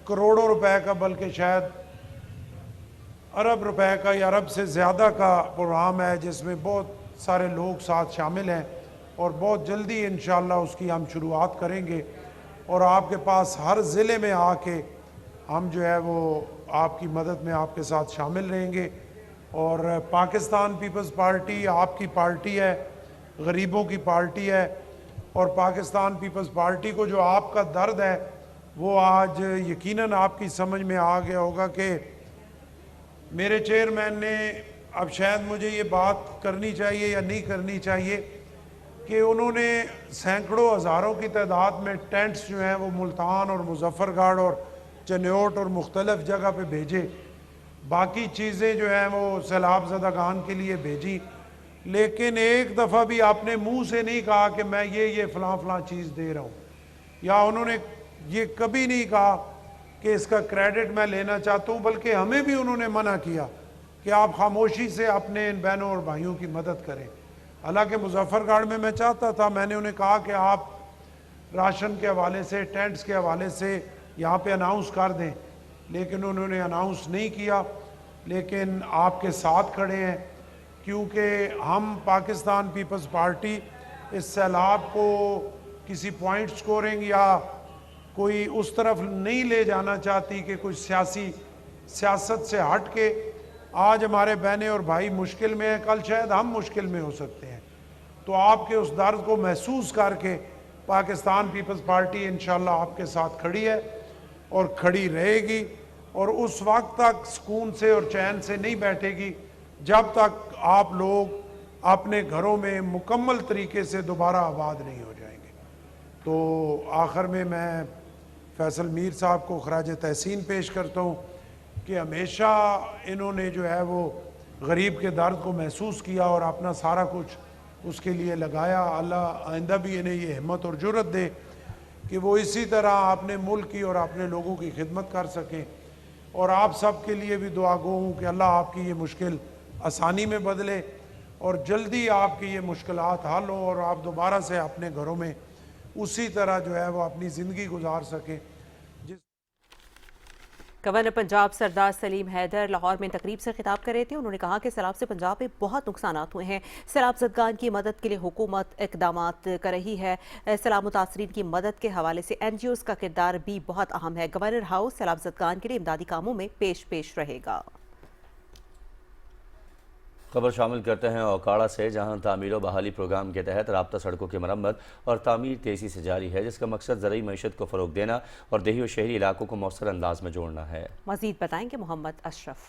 करोड़ों रुपए का बल्कि शायद अरब रुपए का या अरब से ज़्यादा का प्रोग्राम है जिसमें बहुत सारे लोग साथ शामिल हैं और बहुत जल्दी इंशाअल्लाह उसकी हम शुरुआत करेंगे और आपके पास हर ज़िले में आके हम जो है वो आपकी मदद में आपके साथ शामिल रहेंगे। और पाकिस्तान पीपल्स पार्टी आपकी पार्टी है, गरीबों की पार्टी है, और पाकिस्तान पीपल्स पार्टी को जो आपका दर्द है वो आज यकीनन आपकी समझ में आ गया होगा कि मेरे चेयरमैन ने, अब शायद मुझे ये बात करनी चाहिए या नहीं करनी चाहिए, कि उन्होंने सैकड़ों हज़ारों की तादाद में टेंट्स जो हैं वो मुल्तान और मुजफ्फरगढ़ और चन्योट और मुख्तलिफ़ जगह पे भेजे, बाकी चीज़ें जो हैं वो सैलाब ज़दागान के लिए भेजी, लेकिन एक दफ़ा भी आपने मुंह से नहीं कहा कि मैं ये फ़लाँ चीज़ दे रहा हूँ, या उन्होंने ये कभी नहीं कहा कि इसका क्रेडिट मैं लेना चाहता हूँ, बल्कि हमें भी उन्होंने मना किया कि आप खामोशी से अपने इन बहनों और भाइयों की मदद करें। हालांकि मुजफ्फरगढ़ में मैं चाहता था, मैंने उन्हें कहा कि आप राशन के हवाले से, टेंट्स के हवाले से यहाँ पे अनाउंस कर दें, लेकिन उन्होंने अनाउंस नहीं किया। लेकिन आपके साथ खड़े हैं, क्योंकि हम पाकिस्तान पीपल्स पार्टी इस सैलाब को किसी पॉइंट स्कोरिंग या कोई उस तरफ नहीं ले जाना चाहती कि कुछ सियासत से हट के आज हमारे बहनें और भाई मुश्किल में हैं, कल शायद हम मुश्किल में हो सकते हैं। तो आपके उस दर्द को महसूस करके पाकिस्तान पीपल्स पार्टी इंशाल्लाह आपके साथ खड़ी है और खड़ी रहेगी, और उस वक्त तक सुकून से और चैन से नहीं बैठेगी जब तक आप लोग अपने घरों में मुकम्मल तरीके से दोबारा आबाद नहीं हो जाएंगे। तो आखिर में मैं फैसल मीर साहब को खराज तहसीन पेश करता हूँ कि हमेशा इन्होंने जो है वो गरीब के दर्द को महसूस किया और अपना सारा कुछ उसके लिए लगाया। अल्लाह आइंदा भी इन्हें ये हिम्मत और जुर्रत दे कि वो इसी तरह अपने मुल्क की और अपने लोगों की खिदमत कर सकें। और आप सब के लिए भी दुआ गो हूँ कि अल्लाह आपकी ये मुश्किल आसानी में बदले और जल्दी आपकी ये मुश्किलात हल हों और आप दोबारा से अपने घरों में उसी तरह जो है वो अपनी ज़िंदगी गुजार सकें। गवर्नर पंजाब सरदार सलीम हैदर लाहौर में तकरीब से खिताब कर रहे थे। उन्होंने कहा कि सैलाब से पंजाब में बहुत नुकसान हुए हैं। सैलाब ज़दगान की मदद के लिए हुकूमत इक़दामात कर रही है। सैलाब मुतासरीन की मदद के हवाले से NGOs का किरदार भी बहुत अहम है। गवर्नर हाउस सैलाब ज़दगान के लिए इमदादी कामों में पेश रहेगा। खबर शामिल करते हैं ओकाड़ा से, जहां तामीर और बहाली प्रोग्राम के तहत राब्ता सड़कों की मरम्मत और तामीर तेज़ी से जारी है, जिसका मकसद ज़रूरी मईशत को फ़रोग देना और देही और शहरी इलाकों को मौसर अंदाज में जोड़ना है। मज़ीद बताएंगे मोहम्मद अशरफ।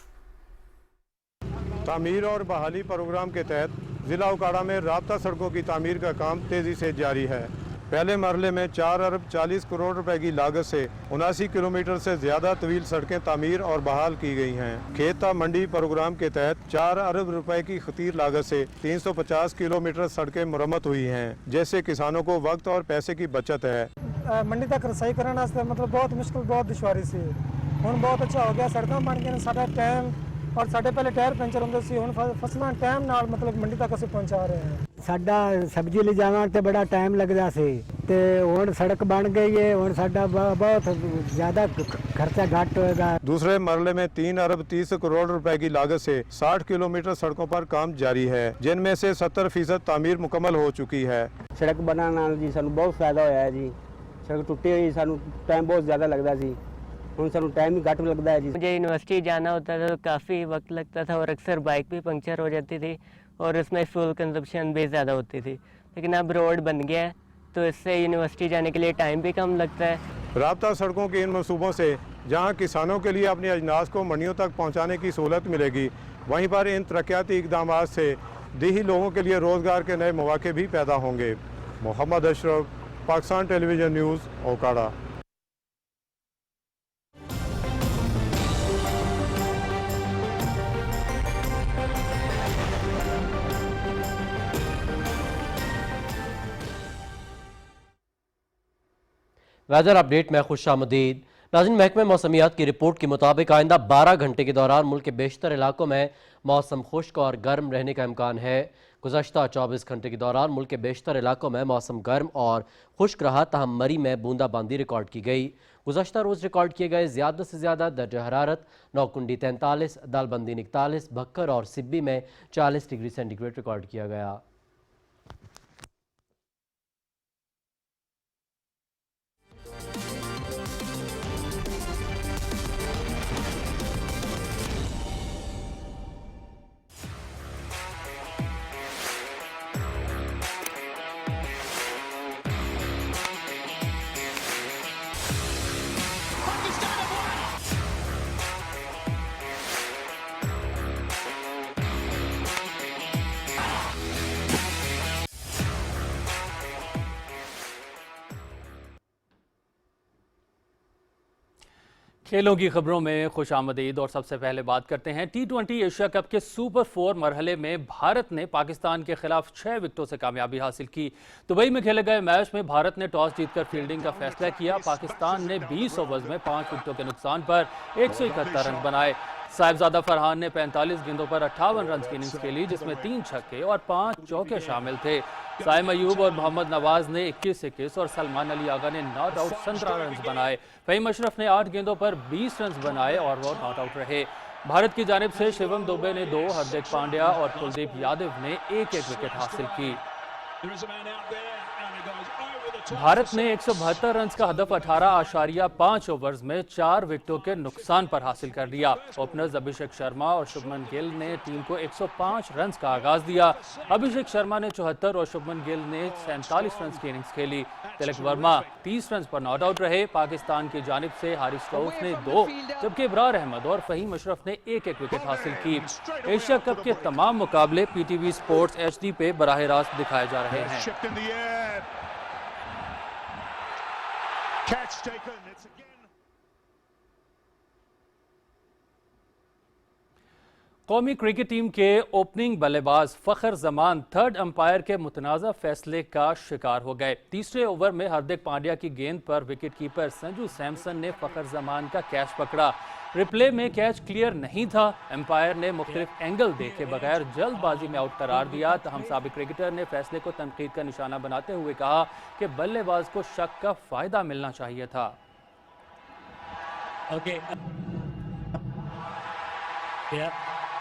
तामीर और बहाली प्रोग्राम के तहत ज़िला ओकाड़ा में राब्ता सड़कों की तामीर का काम तेज़ी से जारी है। पहले मरहले में 4 अरब 40 करोड़ रुपए की लागत से 79 किलोमीटर से ज़्यादा तवील सड़कें तामीर और बहाल की गई हैं। खेता मंडी प्रोग्राम के तहत 4 अरब रुपए की खतीर लागत से 350 किलोमीटर सड़कें मुरम्मत हुई हैं, जैसे किसानों को वक्त और पैसे की बचत है। मंडी तक रसाई करने मतलब बहुत मुश्किल, बहुत दुश्वारी सी हुण बहुत अच्छा हो गया। सड़कों बन गए, साडा टाइम और साडे पहले टायर पंचर होंदे सी, हुण फसलां टाइम नाल मतलब मंडी तक असीं पहुंचा रहे हैं। साडा सब्जी ले जावन ते बड़ा टाइम लगदा सी ते हुण सड़क बन गई है, हुण साडा बहुत ज़्यादा खर्चा घट होएगा। दूसरे मरहले में 3 अरब 30 करोड़ रुपए की लागत से 60 किलोमीटर सड़कों पर काम जारी है, जिनमें से 70% तामीर मुकम्मल हो चुकी है। सड़क बनाने नाल जी सानू बहुत फायदा होया है जी। सड़क टुटी हुई सानू टाइम बहुत ज़्यादा लगता सी, हुण सानू टाइम ही घट लगता है जी। मुझे यूनिवर्सिटी जाना होता था तो काफ़ी वक्त लगता था और अक्सर बाइक भी पंक्चर हो जाती थी और उसमें फ्यूल कंजप्शन भी ज़्यादा होती थी, लेकिन अब रोड बन गया है तो इससे यूनिवर्सिटी जाने के लिए टाइम भी कम लगता है। राब्ता सड़कों के इन मनसूबों से जहां किसानों के लिए अपनी अजनास को मंडियों तक पहुंचाने की सहूलत मिलेगी, वहीं पर इन तरक्याती इकदाम से देही लोगों के लिए रोज़गार के नए मौके भी पैदा होंगे। Mohammad Ashraf, Pakistan television news, Okara. Weather update में खुशामदीद। नाज़रीन, महकमे मौसमियात की रिपोर्ट के मुताबिक आइंदा 12 घंटे के दौरान मुल्क के बेशतर इलाकों में मौसम खुश्क और गर्म रहने का इम्कान है। गुज़श्ता 24 घंटे के दौरान मुल्क के बेशतर इलाकों में मौसम गर्म और खुश्क रहा, ताहम मरी में बूंदाबांदी रिकॉर्ड की गई। गुज़श्ता रोज़ रिकॉर्ड किए गए ज़्यादा से ज़्यादा दर्जा हरारत नौकुंडी 43, दालबंदी 41, भक्कर और सिब्बी में 40 डिग्री सेंटीग्रेड रिकॉर्ड किया गया। کھیلوں کی خبروں میں خوش آمدید، اور سب سے پہلے بات کرتے ہیں T20 ایشیا کپ کے سپر 4 مرحلے میں بھارت نے پاکستان کے خلاف 6 وکٹوں سے کامیابی حاصل کی۔ دبئی میں کھیلے گئے میچ میں بھارت نے ٹاس جیت کر فیلڈنگ کا فیصلہ کیا۔ پاکستان نے 20 اوورز میں 5 وکٹوں کے نقصان پر 171 رن بنائے۔ صاحبزادہ فرحان نے 45 گیندوں پر 58 رنز کی اننگز کھیلی، جس میں 3 چھکے اور 5 چوکے شامل تھے۔ سائم ایوب اور محمد نواز نے 21 اور سلمان علی آغا نے ناٹ آؤٹ 17 رنز بنائے۔ فہیم اشرف نے 8 گیندوں پر 20 رنز بنائے اور وہ ناٹ آؤٹ رہے۔ بھارت کی جانب سے شیوم دوبے نے 2، ہردیک پانڈیا اور کلدیپ یادو نے 1 وکٹ حاصل کی۔ بھارت نے 172 رنز کا ہدف 18.5 اوورز میں 4 وکٹوں کے نقصان پر حاصل کر لیا۔ اوپنرز ابھیشیک شرما اور شبمن گل نے ٹیم کو 105 رنز کا آغاز دیا۔ ابھیشیک شرما نے 74 اور شبمن گل نے 47 رنز کی اننگز کھیلی۔ تلک ورما 30 رنز پر ناٹ آؤٹ رہے۔ پاکستان کی جانب سے حارث رؤف نے 2، جبکہ ابرار احمد اور فہیم اشرف نے 1 وکٹ حاصل کی۔ ایشیا کپ کے تمام مقابلے PTV سپورٹس HD پہ براہ راست دکھائے جا رہے ہیں۔ قومی کرکٹ ٹیم کے اوپننگ بلے باز فخر زمان 3rd امپائر کے متنازع فیصلے کا شکار ہو گئے۔ تیسرے اوور میں ہردیک پانڈیا کی گیند پر وکٹ کیپر سنجو سیمسن نے فخر زمان کا کیچ پکڑا۔ ریپلے میں کیچ کلیئر نہیں تھا۔ امپائر نے مختلف اینگل دیکھے بغیر جلد بازی میں آؤٹ قرار دیا، تاہم سابق کرکٹر نے فیصلے کو تنقید کا نشانہ بناتے ہوئے کہا کہ بلے باز کو شک کا فائدہ ملنا چاہیے تھا۔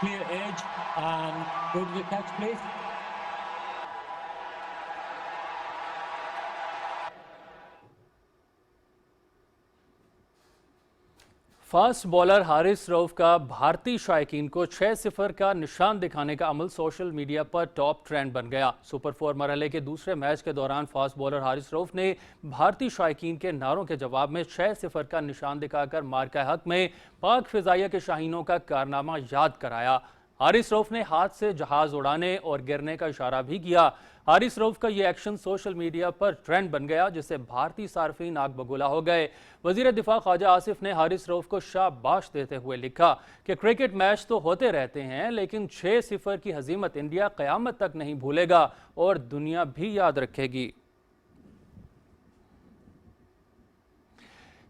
Clear edge and go to the catch, please. Fast bowler Haris Rauf کا بھارتی شائقین کو 6-0 کا نشان دکھانے کا عمل سوشل میڈیا پر ٹاپ ٹرینڈ بن گیا۔ سپر 4 مرحلے کے دوسرے میچ کے دوران فاسٹ بولر حارث رؤف نے بھارتی شائقین کے نعروں کے جواب میں 6-0 کا نشان دکھا کر مارکہ حق میں پاک فضائیہ کے شاہینوں کا کارنامہ یاد کرایا۔ حارث رؤف نے ہاتھ سے جہاز اڑانے اور گرنے کا اشارہ بھی کیا۔ حارث رؤف کا یہ ایکشن سوشل میڈیا پر ٹرینڈ بن گیا، جس سے بھارتی صارفین آگ بگولا ہو گئے۔ وزیر دفاع خواجہ آصف نے حارث رؤف کو شاباش دیتے ہوئے لکھا کہ کرکٹ میچ تو ہوتے رہتے ہیں، لیکن 6-0 کی ہزیمت انڈیا قیامت تک نہیں بھولے گا اور دنیا بھی یاد رکھے گی۔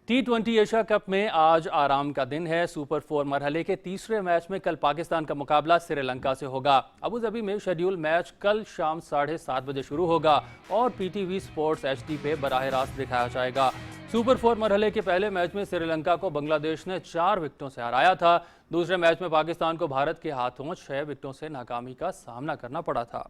T20 ایشیا کپ میں آج آرام کا دن ہے۔ سپر 4 مرحلے کے تیسرے میچ میں کل پاکستان کا مقابلہ سری لنکا سے ہوگا۔ ابوظہبی میں شیڈیول میچ کل شام 7:30 بجے شروع ہوگا اور PTV سپورٹس HD پہ براہ راست دکھایا جائے گا۔ سپر 4 مرحلے کے پہلے میچ میں سری لنکا کو بنگلہ دیش نے 4 وکٹوں سے ہرایا تھا۔ دوسرے میچ میں پاکستان کو بھارت کے ہاتھوں 6 وکٹوں سے ناکامی کا سامنا کرنا پڑا تھا۔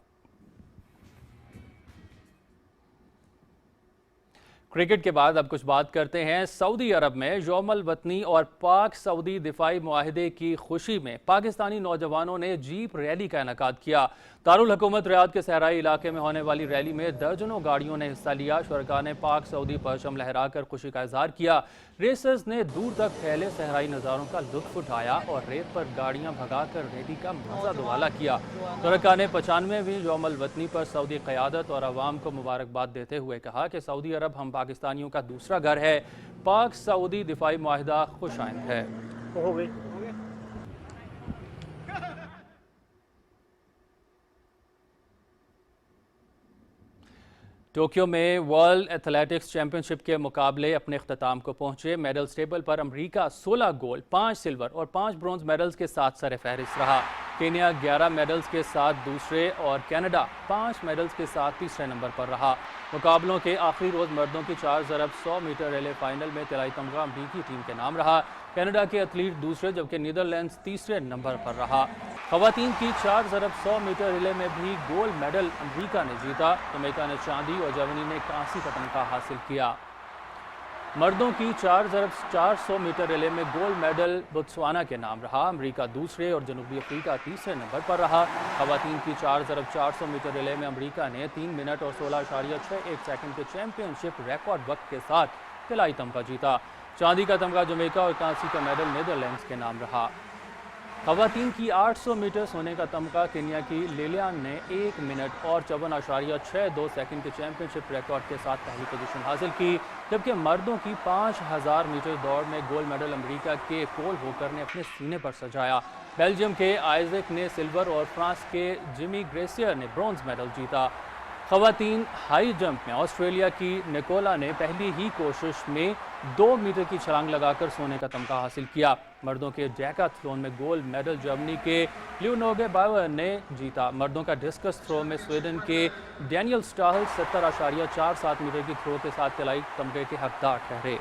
کرکٹ کے بعد اب کچھ بات کرتے ہیں سعودی عرب میں یوم الوطنی اور پاک سعودی دفاعی معاہدے کی خوشی میں پاکستانی نوجوانوں نے جیپ ریلی کا انعقاد کیا۔ دارالحکومت ریاض کے صحرائی علاقے میں ہونے والی ریلی میں درجنوں گاڑیوں نے حصہ لیا۔ شرکاء نے پاک سعودی پرچم لہرا کر خوشی کا اظہار کیا۔ ریسرز نے دور تک پھیلے صحرائی نظاروں کا لطف اٹھایا اور ریت پر گاڑیاں بھگا کر ریلی کا مزہ دوالا کیا۔ شرکاء نے 95ویں یوم الوطنی پر سعودی قیادت اور عوام کو مبارکباد دیتے ہوئے کہا کہ سعودی عرب ہم پاکستانیوں کا دوسرا گھر ہے۔ پاک سعودی دفاعی معاہدہ خوش آئند ہے۔ ٹوکیو میں ورلڈ ایتھلیٹکس چیمپئن شپ کے مقابلے اپنے اختتام کو پہنچے۔ میڈلز ٹیبل پر امریکہ 16 گولڈ، 5 سلور اور 5 برونز میڈلز کے ساتھ سر فہرست رہا۔ کینیا 11 میڈلز کے ساتھ دوسرے اور کینیڈا 5 میڈلز کے ساتھ تیسرے نمبر پر رہا۔ مقابلوں کے آخری روز مردوں کی 4x100 میٹر ریلے فائنل میں طلائی تمغہ امریکی ٹیم کے نام رہا۔ کینیڈا کے ایتھلیٹ دوسرے جبکہ نیدرلینڈز تیسرے نمبر پر رہا۔ خواتین کی 4x100 میٹر ریلے میں بھی گولڈ میڈل امریکہ نے جیتا۔ جمیکا نے چاندی اور جرمنی نے کانسی کا تمغہ حاصل کیا۔ مردوں کی 4x400 میٹر ریلے میں گولڈ میڈل بوتسوانا کے نام رہا۔ امریکہ دوسرے اور جنوبی افریقہ تیسرے نمبر پر رہا۔ خواتین کی 4x400 میٹر ریلے میں امریکہ نے 3 منٹ اور 16.61 سیکنڈ کے چیمپئن شپ ریکارڈ وقت کے ساتھ طلائی تمغہ جیتا۔ چاندی کا تمغہ جمیکا اور کانسی کا میڈل نیدرلینڈز کے نام رہا۔ خواتین کی 800 میٹر سونے کا تمغہ کینیا کی لیلیان نے 1 منٹ اور 54.62 سیکنڈ کے چیمپئن شپ ریکارڈ کے ساتھ پہلی پوزیشن حاصل کی، جبکہ مردوں کی 5000 میٹر دوڑ میں گولڈ میڈل امریکہ کے کول ہوکر نے اپنے سینے پر سجایا۔ بیلجیم کے آئزک نے سلور اور فرانس کے جیمی گریسیر نے برونز میڈل جیتا۔ خواتین ہائی جمپ میں آسٹریلیا کی نکولا نے پہلی ہی کوشش میں 2 میٹر کی چھلانگ لگا کر سونے کا تمغہ حاصل کیا۔ مردوں کے جیکاتھلون میں گولڈ میڈل جرمنی کے لیونوگے بائر نے جیتا۔ مردوں کا ڈسکس تھرو میں سویڈن کے ڈینیل سٹاہل 70.47 میٹر کی تھرو کے ساتھ طلائی تمغے کے حقدار ٹھہرے۔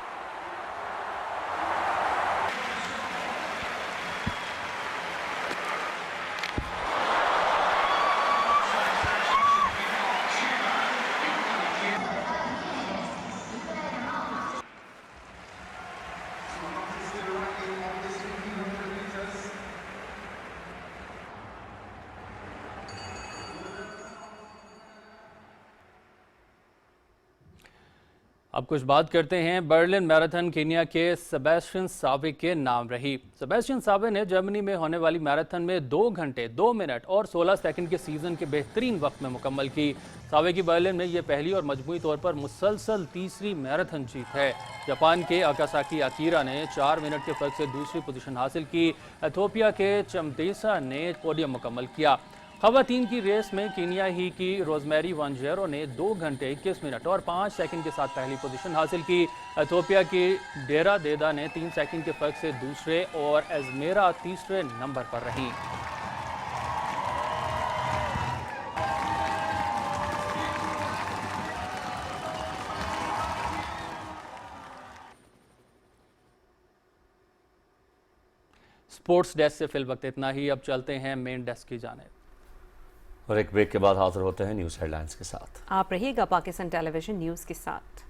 اب کچھ بات کرتے ہیں برلن میراتھن کینیا کے سیباسٹین ساوے کے نام رہی۔ سیباسٹین ساوے نے جرمنی میں ہونے والی میراتھن میں 2 گھنٹے 2 منٹ اور 16 سیکنڈ کے سیزن کے بہترین وقت میں مکمل کی۔ ساوے کی برلن میں یہ پہلی اور مجموعی طور پر مسلسل تیسری میراتھن جیت ہے۔ جاپان کے اکاساکی اکیرا نے 4 منٹ کے فرق سے دوسری پوزیشن حاصل کی۔ ایتھوپیا کے چمدیسا نے پوڈیم مکمل کیا۔ خواتین کی ریس میں کینیا ہی کی روزمیری وانجیرو نے 2 گھنٹے 21 منٹ اور 5 سیکنڈ کے ساتھ پہلی پوزیشن حاصل کی۔ ایتھوپیا کی ڈیرا دیدا نے 3 سیکنڈ کے فرق سے دوسرے اور ایزمیرا تیسرے نمبر پر رہیں۔ سپورٹس ڈیسک سے فی الوقت اتنا ہی، اب چلتے ہیں مین ڈیسک کی جانب اور ایک بریک کے بعد حاضر ہوتے ہیں نیوز ہیڈ لائنز کے ساتھ۔ آپ رہیے گا پاکستان ٹیلی ویژن نیوز کے ساتھ۔